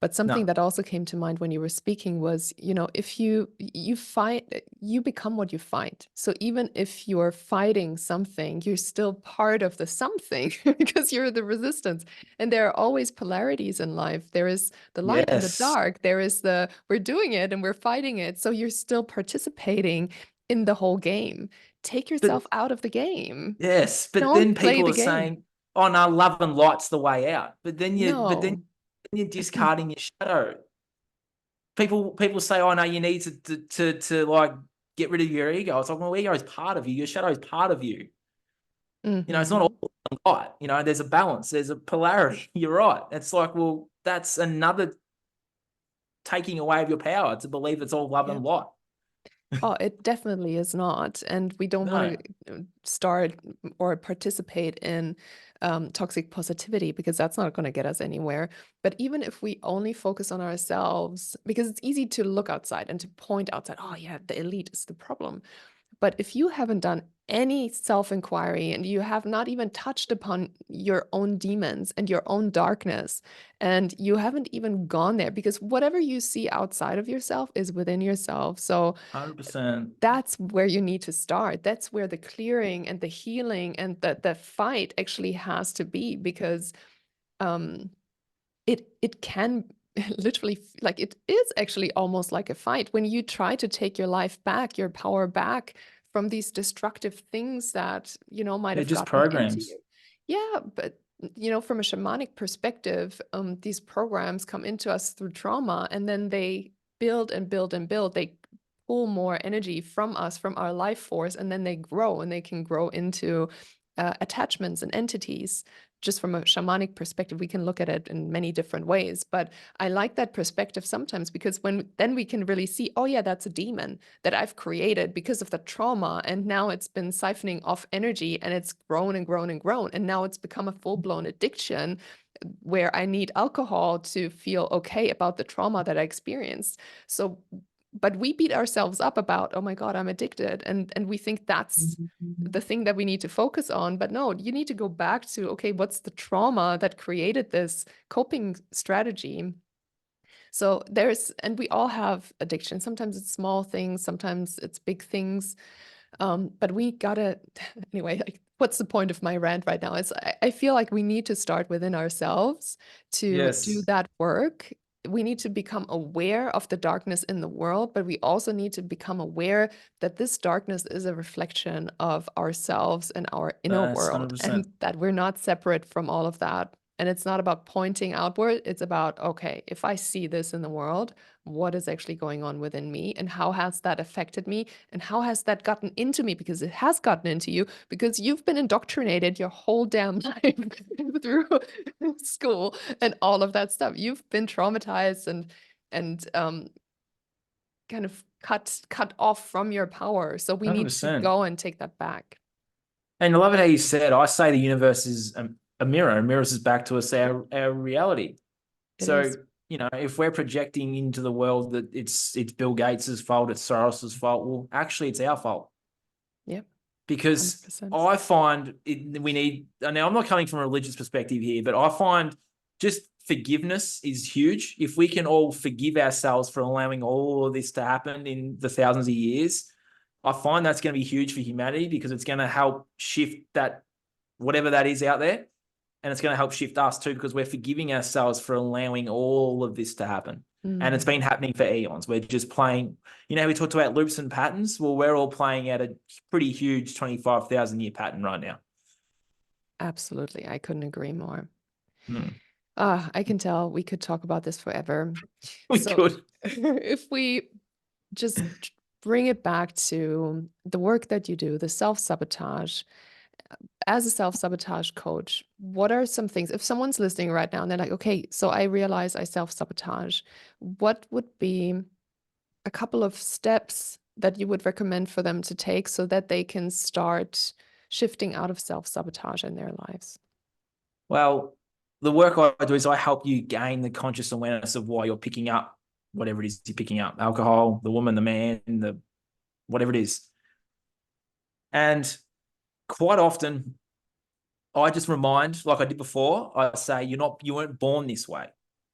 But something No. that also came to mind when you were speaking was, if you fight, you become what you fight. So even if you're fighting something, you're still part of the something because you're the resistance. And there are always polarities in life. There is the light and the Yes. dark. There is the we're doing it and we're fighting it. So you're still participating in the whole game. Take But yourself out of the game. yes, but Don't then play people the are game. saying, "Oh no, love and light's the way out." But then No. you're discarding your shadow. People say, "Oh no, you need to like get rid of your ego." It's like, well, ego is part of you. Your shadow is part of you. It's not Hmm. all light. There's a balance. There's a polarity. You're right. It's like, well, that's another taking away of your power to believe it's all love Yeah. and light. Oh, it definitely is not. And we don't want No, to start or participate in toxic positivity because that's not going to get us anywhere. But even if we only focus on ourselves, because it's easy to look outside and to point outside, oh, yeah, the elite is the problem. But if you haven't done any self inquiry and you have not even touched upon your own demons and your own darkness, and you haven't even gone there, because whatever you see outside of yourself is within yourself. So 100%. that's where you need to start. That's where the clearing and the healing and the fight actually has to be, because um, it can literally like it is actually almost like a fight when you try to take your life back, your power back from these destructive things that might They're have just gotten into programs. you. Yeah, but from a shamanic perspective, these programs come into us through trauma, and then they build and build and build. They pull more energy from us, from our life force, and then they grow, and they can grow into attachments and entities. Just from a shamanic perspective, we can look at it in many different ways. But I like that perspective sometimes, because then we can really see, oh yeah, that's a demon that I've created because of the trauma. And now it's been siphoning off energy, and it's grown and grown and grown. And now it's become a full-blown addiction where I need alcohol to feel okay about the trauma that I experienced. So, but we beat ourselves up about, oh my God, I'm addicted. And we think that's the thing that we need to focus on. But no, you need to go back to, okay, what's the trauma that created this coping strategy? So and we all have addiction. Sometimes it's small things, sometimes it's big things. But we gotta, anyway, like, what's the point of my rant right now? I feel like we need to start within ourselves to do Yes. that work. We need to become aware of the darkness in the world, but we also need to become aware that this darkness is a reflection of ourselves and our inner That's world, and 100%. that we're not separate from all of that. And it's not about pointing outward. It's about, okay, if I see this in the world, what is actually going on within me, and how has that affected me, and how has that gotten into me? Because it has gotten into you, because you've been indoctrinated your whole damn life through school and all of that stuff. You've been traumatized and kind of cut off from your power. So we need to 100%. go and take that back. And I love it how you said, I say the universe is a mirror and mirrors us back to us our reality. It So, is. if we're projecting into the world that it's Bill Gates's fault, it's Soros's fault, well, actually it's our fault. Yeah, Because 100%. I find we need, now I'm not coming from a religious perspective here, but I find just forgiveness is huge. If we can all forgive ourselves for allowing all of this to happen in the thousands of years, I find that's going to be huge for humanity, because it's going to help shift that, whatever that is out there. And it's going to help shift us too, because we're forgiving ourselves for allowing all of this to happen. And it's been Mm, happening for eons. We're just playing, we talked about loops and patterns. Well, we're all playing out a pretty huge 25,000 year pattern right now. absolutely. I couldn't agree more. Hmm. I can tell we could talk about this forever. We So could. if we just bring it back to the work that you do, the self-sabotage, as a self-sabotage coach, what are some things, if someone's listening right now and they're like, okay, so I realize I self-sabotage, what would be a couple of steps that you would recommend for them to take so that they can start shifting out of self-sabotage in their lives? Well, the work I do is I help you gain the conscious awareness of why you're picking up whatever it is you're picking up: alcohol, the woman, the man, the whatever it is. And quite often, I just remind, like I did before, I say, you weren't born this way.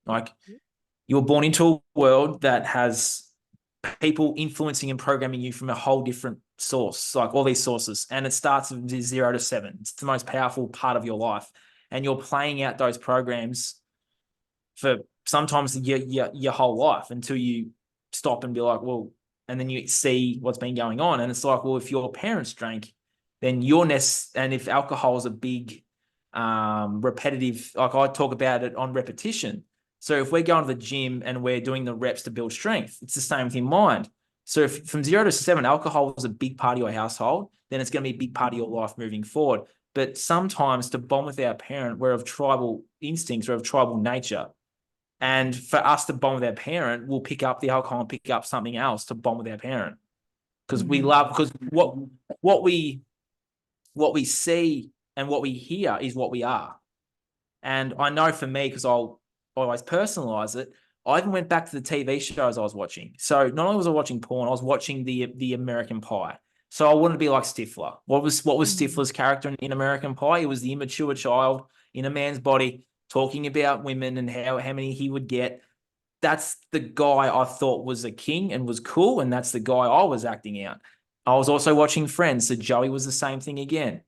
Like, you were born into a world that has people influencing and programming you from a whole different source, like all these sources. And it starts with 0 to 7. It's the most powerful part of your life. And you're playing out those programs for sometimes your whole life, until you stop and be like, well, and then you see what's been going on. And it's like, well, if your parents drank, then and if alcohol is a big repetitive, like I talk about it on repetition. So if we're going to the gym and we're doing the reps to build strength, it's the same within mind. So if from 0 to 7, alcohol is a big part of your household, then it's going to be a big part of your life moving forward. But sometimes, to bond with our parent, we're of tribal instincts, we're of tribal nature. And for us to bond with our parent, we'll pick up the alcohol and pick up something else to bond with our parent. because we Mhm. love, because what we what we see and what we hear is what we are. And I know for me, because I'll always personalize it, I even went back to the TV shows I was watching. So not only was I watching porn, I was watching the American Pie. So I wanted to be like Stifler. What was Mhm. Stifler's character in American Pie? It was the immature child in a man's body talking about women and how many he would get. That's the guy I thought was a king and was cool, and that's the guy I was acting out. I was also watching Friends, so Joey was the same thing again.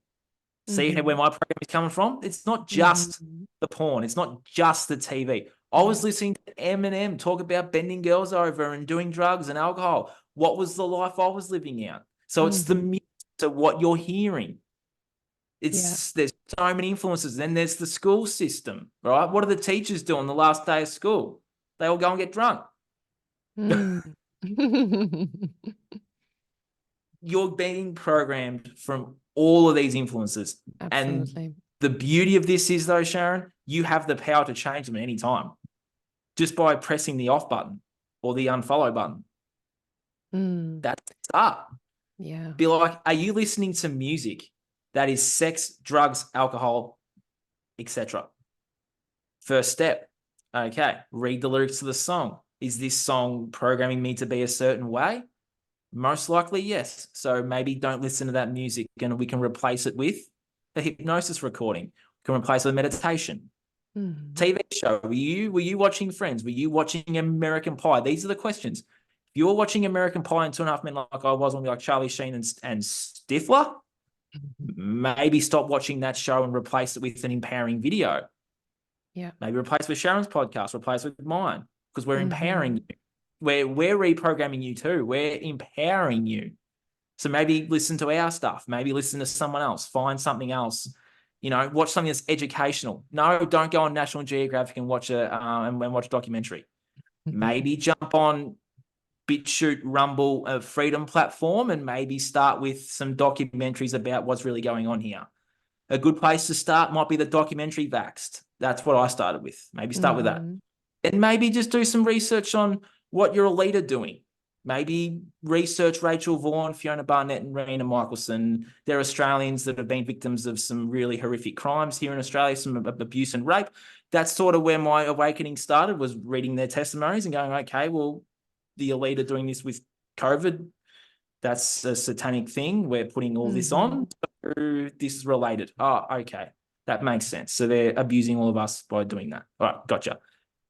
See where Mhm. my program is coming from? It's not just Mhm. the porn. It's not just the TV. I was Yeah. listening to Eminem talk about bending girls over and doing drugs and alcohol. What was the life I was living out? So it's the Mhm. music to what you're hearing. Yeah. There's so many influences. Then there's the school system, right? What do the teachers do on the last day of school? They all go and get drunk. Mm. You're being programmed from all of these influences. And Absolutely. the beauty of this is, though, Sharon, you have the power to change them at any time just by pressing the off button or the unfollow button. Mm. That's up. Yeah. Be like, are you listening to music that is sex, drugs, alcohol, etc.? First step. Okay, read the lyrics to the song. Is this song programming me to be a certain way? Most likely, yes. So maybe don't listen to that music and we can replace it with a hypnosis recording. We can replace it with meditation. Mhm. TV show. Were you watching Friends? Were you watching American Pie? These are the questions. If you're watching American Pie and Two and a Half Men like I was on like Charlie Sheen and Stifler, Mhm. maybe stop watching that show and replace it with an empowering video. Yeah. Maybe replace with Sharon's podcast, replace with mine, because we're empowering Mhm. you. We're reprogramming you too. We're empowering you. So maybe listen to our stuff. Maybe listen to someone else. Find something else. Watch something that's educational. No, don't go on National Geographic and watch and watch a documentary. Maybe jump on BitChute, Rumble, a Freedom platform, and maybe start with some documentaries about what's really going on here. A good place to start might be the documentary Vaxxed. That's what I started with. Maybe start with that. Mhm. And maybe just do some research on what your leader doing. Maybe research Rachel Vaughan, Fiona Barnett, and Rena Michelson. They're Australians that have been victims of some really horrific crimes here in Australia, some abuse and rape. That's sort of where my awakening started, was reading their testimonies and going, okay, well, the leader doing this with COVID, that's a satanic thing. We're putting all this on. Mhm. So this is related. Oh, okay. That makes sense. So they're abusing all of us by doing that. All right, gotcha.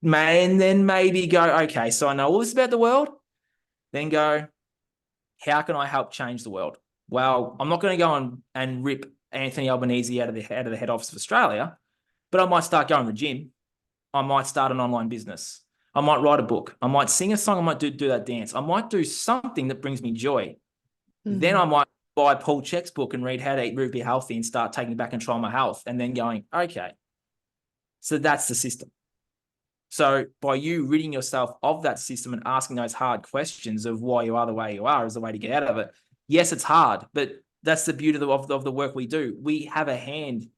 And then maybe go, okay, so I know all this about the world. Then go, how can I help change the world? Well, I'm not going to go and rip Anthony Albanese out of the head office of Australia, but I might start going to the gym. I might start an online business. I might write a book. I might sing a song. I might do that dance. I might do something that brings me joy. Then I Mhm. might buy Paul Check's book and read How to Eat, Root, Be Healthy and start taking back control of my health. And then going, okay, so that's the system. So by you ridding yourself of that system and asking those hard questions of why you are the way you are is the way to get out of it. Yes, it's hard, but that's the beauty of the work we do. We have a hand.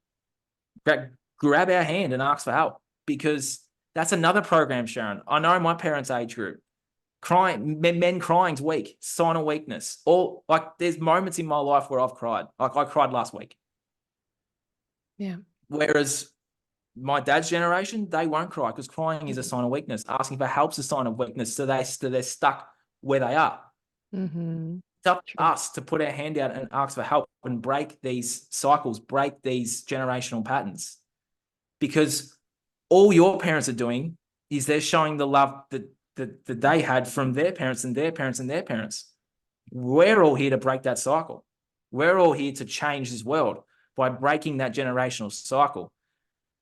Grab our hand and ask for help, because that's another program, Sharon. I know my parents' age group. Crying, men crying's weak, sign of weakness. Or like there's moments in my life where I've cried. Like I cried last week. Yeah. Whereas my dad's generation, they won't cry because crying is a Mhm. sign of weakness. Asking for help's a sign of weakness. So they're stuck where they are. Mhm. It's up to True. us to put our hand out and ask for help and break these cycles, break these generational patterns. Because all your parents are doing is they're showing the love that they had from their parents and their parents and their parents. We're all here to break that cycle. We're all here to change this world by breaking that generational cycle.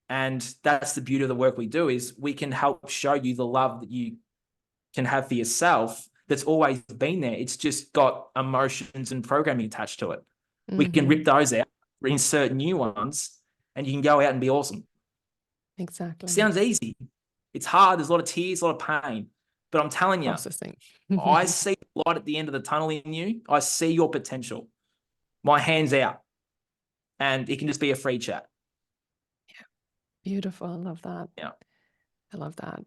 And that's the beauty of the work we do, is we can help show you the love that you can have for yourself that's always been there. It's just got emotions and programming attached to it. We can rip Mhm. those out, reinsert new ones, and you can go out and be awesome. Exactly. Sounds easy. It's hard. There's a lot of tears, a lot of pain. But I'm telling you, Processing. I see light at the end of the tunnel in you. I see your potential. My hand's out, and it can just be a free chat. Beautiful. I love that. Yeah. I love that.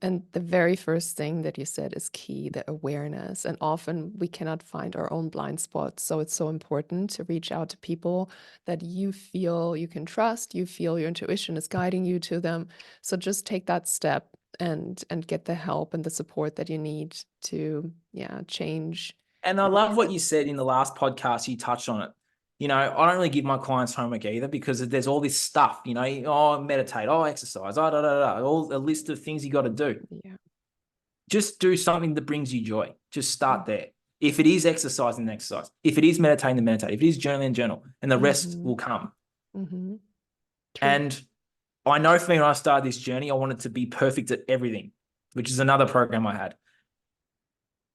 And the very first thing that you said is key, the awareness. And often we cannot find our own blind spots. So it's so important to reach out to people that you feel you can trust, you feel your intuition is guiding you to them. So just take that step and get the help and the support that you need to, yeah, change And I your love what you habits. said in the last podcast. You touched on it. I don't really give my clients homework either because there's all this stuff, oh, meditate, oh, exercise, oh, all a list of things you got to do. Yeah. Just do something that brings you joy. Just start there. If it is exercise, then exercise. If it is meditating, then meditate. If it is journaling, then journal. And the rest Mm-hmm. will come. Mm-hmm. True. And I know for me, when I started this journey, I wanted to be perfect at everything, which is another program I had.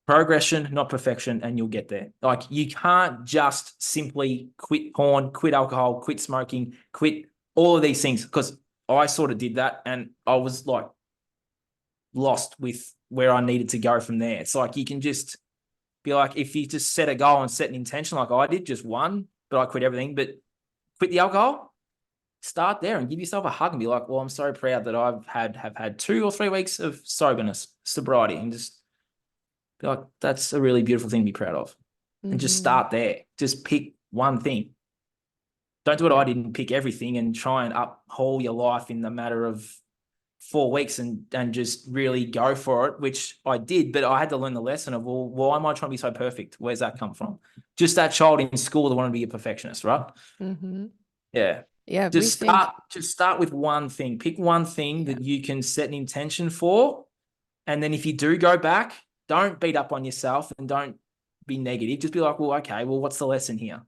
Progression, not perfection, and you'll get there. Like, you can't just simply quit porn, quit alcohol, quit smoking, quit all of these things, because I sort of did that and I was like lost with where I needed to go from there. It's like, you can just be like, if you just set a goal and set an intention like I did, just one, but I quit everything, but quit the alcohol, start there and give yourself a hug and be like, well, I'm so proud that have had 2 or 3 weeks of soberness, sobriety, and just be like, that's a really beautiful thing to be proud of. And just Mm-hmm. start there. Just pick one thing. Don't do what Yeah. I did and pick everything and try and uphaul your life in the matter of 4 weeks and just really go for it, which I did, but I had to learn the lesson of, well, why am I trying to be so perfect? Where's that come from? Just that child in school that wanted to be a perfectionist, right? Mm-hmm. Yeah. Yeah. We Just think, start with one thing. Pick one thing yeah. that you can set an intention for. And then if you do go back, don't beat up on yourself and don't be negative. Just be like, well, okay, well, what's the lesson here?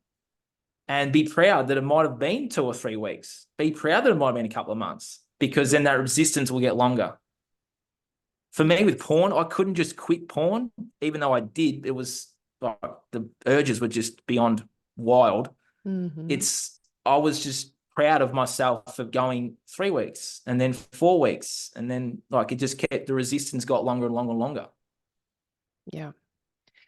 And be proud that it might have been 2 or 3 weeks. Be proud that it might have been a couple of months, because then that resistance will get longer. For me with porn, I couldn't just quit porn, even though I did. It was like the urges were just beyond wild. Mm-hmm. I was just proud of myself for going 3 weeks and then 4 weeks. And then like it just kept, the resistance got longer and longer and longer. Yeah.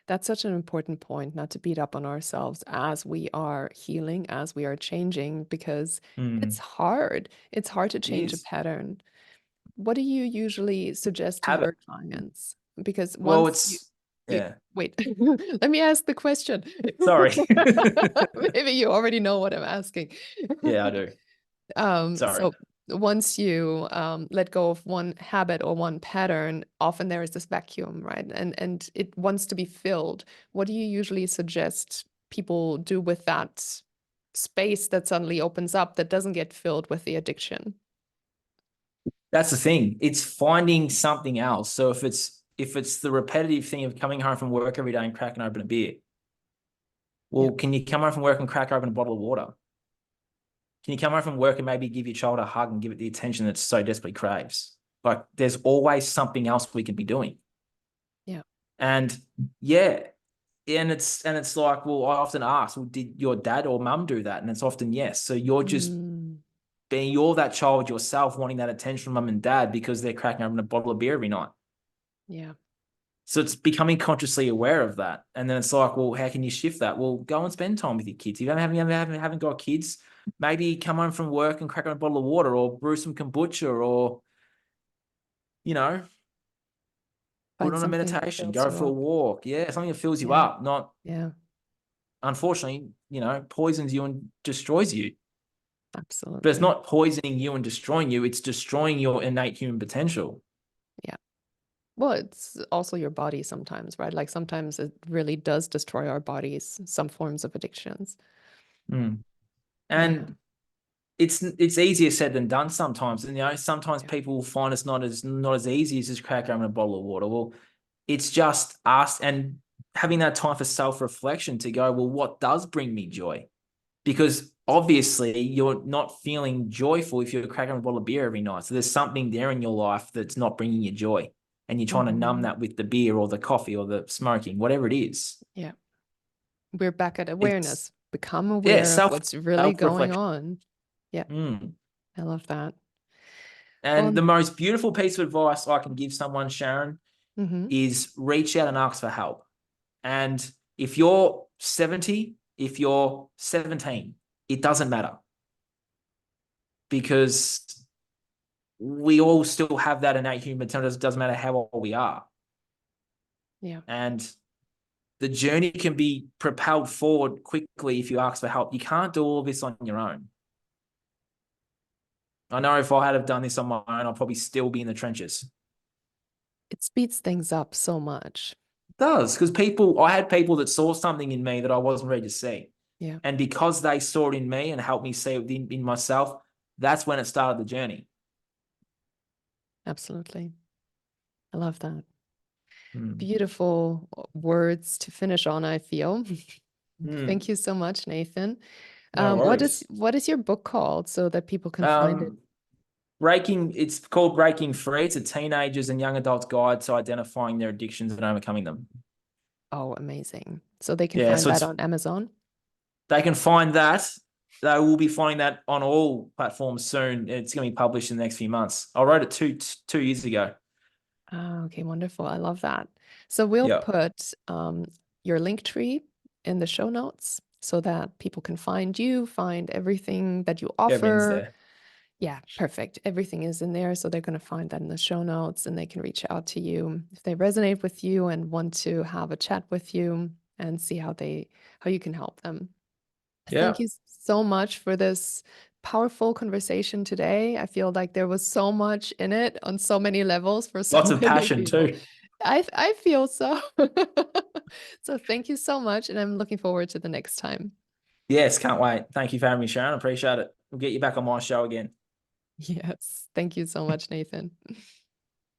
That's such an important point, not to beat up on ourselves as we are healing, as we are changing, because it's Mm, hard. It's hard to it change a is. pattern. What do you usually suggest to Habit. your clients? Because Well, once it's, you yeah. wait, let me ask the question. Sorry. Maybe you already know what I'm asking. Yeah, I do. Sorry. So once you let go of one habit or one pattern, often there is this vacuum, right? And it wants to be filled. What do you usually suggest people do with that space that suddenly opens up that doesn't get filled with the addiction? That's the thing. It's finding something else. So if it's the repetitive thing of coming home from work every day and cracking open a beer, Yeah. well, can you come home from work and crack open a bottle of water? Can you come home from work and maybe give your child a hug and give it the attention that it so desperately craves? Like, there's always something else we can be doing. Yeah. And yeah, and it's like, well, I often ask, well, did your dad or mum do that? And it's often yes. So Mm, you're that child yourself wanting that attention from mum and dad because they're cracking open a bottle of beer every night. yeah. So it's becoming consciously aware of that. And then it's like, well, how can you shift that? Well, go and spend time with your kids. If you haven't got kids, maybe come home from work and crack on a bottle of water or brew some kombucha or, you know, put Find on a something that meditation, fills go you for a up. walk. Yeah, something that fills you Yeah. up, not, Yeah. unfortunately, poisons you and destroys you. But it's Absolutely. not poisoning you and destroying you. It's destroying your innate human potential. Yeah. Well, it's also your body sometimes, right? Like sometimes it really does destroy our bodies, some forms of addictions. Mm. Yeah. And it's easier said than done sometimes. And sometimes Yeah. people find it's not as easy as just crack open a bottle of water. Well, it's just us and having that time for self-reflection to go, well, what does bring me joy? Because obviously you're not feeling joyful if you're cracking a bottle of beer every night. So there's something there in your life that's not bringing you joy. And you're trying to numb Hmm. that with the beer or the coffee or the smoking, whatever it is. Yeah. We're back at It's, awareness. Become yeah, aware of self what's really going self-reflection. on. Yeah. Mm. I love that. And Well, the most beautiful piece of advice I can give someone, Sharon, hmm, is reach out and ask for help. And if you're 70, if you're 17, it doesn't matter, because we all still have that innate human intelligence. It doesn't matter how old we are. Yeah. And the journey can be propelled forward quickly if you ask for help. You can't do all this on your own. I know if I had have done this on my own, I'd probably still be in the trenches. It speeds things up so much. It does, because I had people that saw something in me that I wasn't ready to see. Yeah, And because they saw it in me and helped me see it in myself, that's when it started the journey. absolutely. I love that. Mm. Beautiful words to finish on, I feel. Mm. Thank you so much, Nathan. No worries. What is your book called so that people can find it? Um, it's called Breaking Free. It's a teenagers and young adults guide to identifying their addictions and overcoming them. Oh, amazing. So they can Yeah, find so that it's on Amazon. they can find that. They will be finding that on all platforms soon. It's going to be published in the next few months. I wrote it 2 years ago. Ah, okay, wonderful. I love that. So we'll Yeah, put your link tree in the show notes so that people can find you, find everything that you everything's offer. there. Yeah, perfect. Everything is in there. So they're going to find that in the show notes and they can reach out to you if they resonate with you and want to have a chat with you and see how you can help them. Thank Yeah, you so much for this powerful conversation today. I feel like there was so much in it on so many levels for so lots of many passion people. too. I feel so. So thank you so much, and I'm looking forward to the next time. Yes, can't wait. Thank you for having me, Sharon. Appreciate it. We'll get you back on my show again. Yes, thank you so much, Nathan.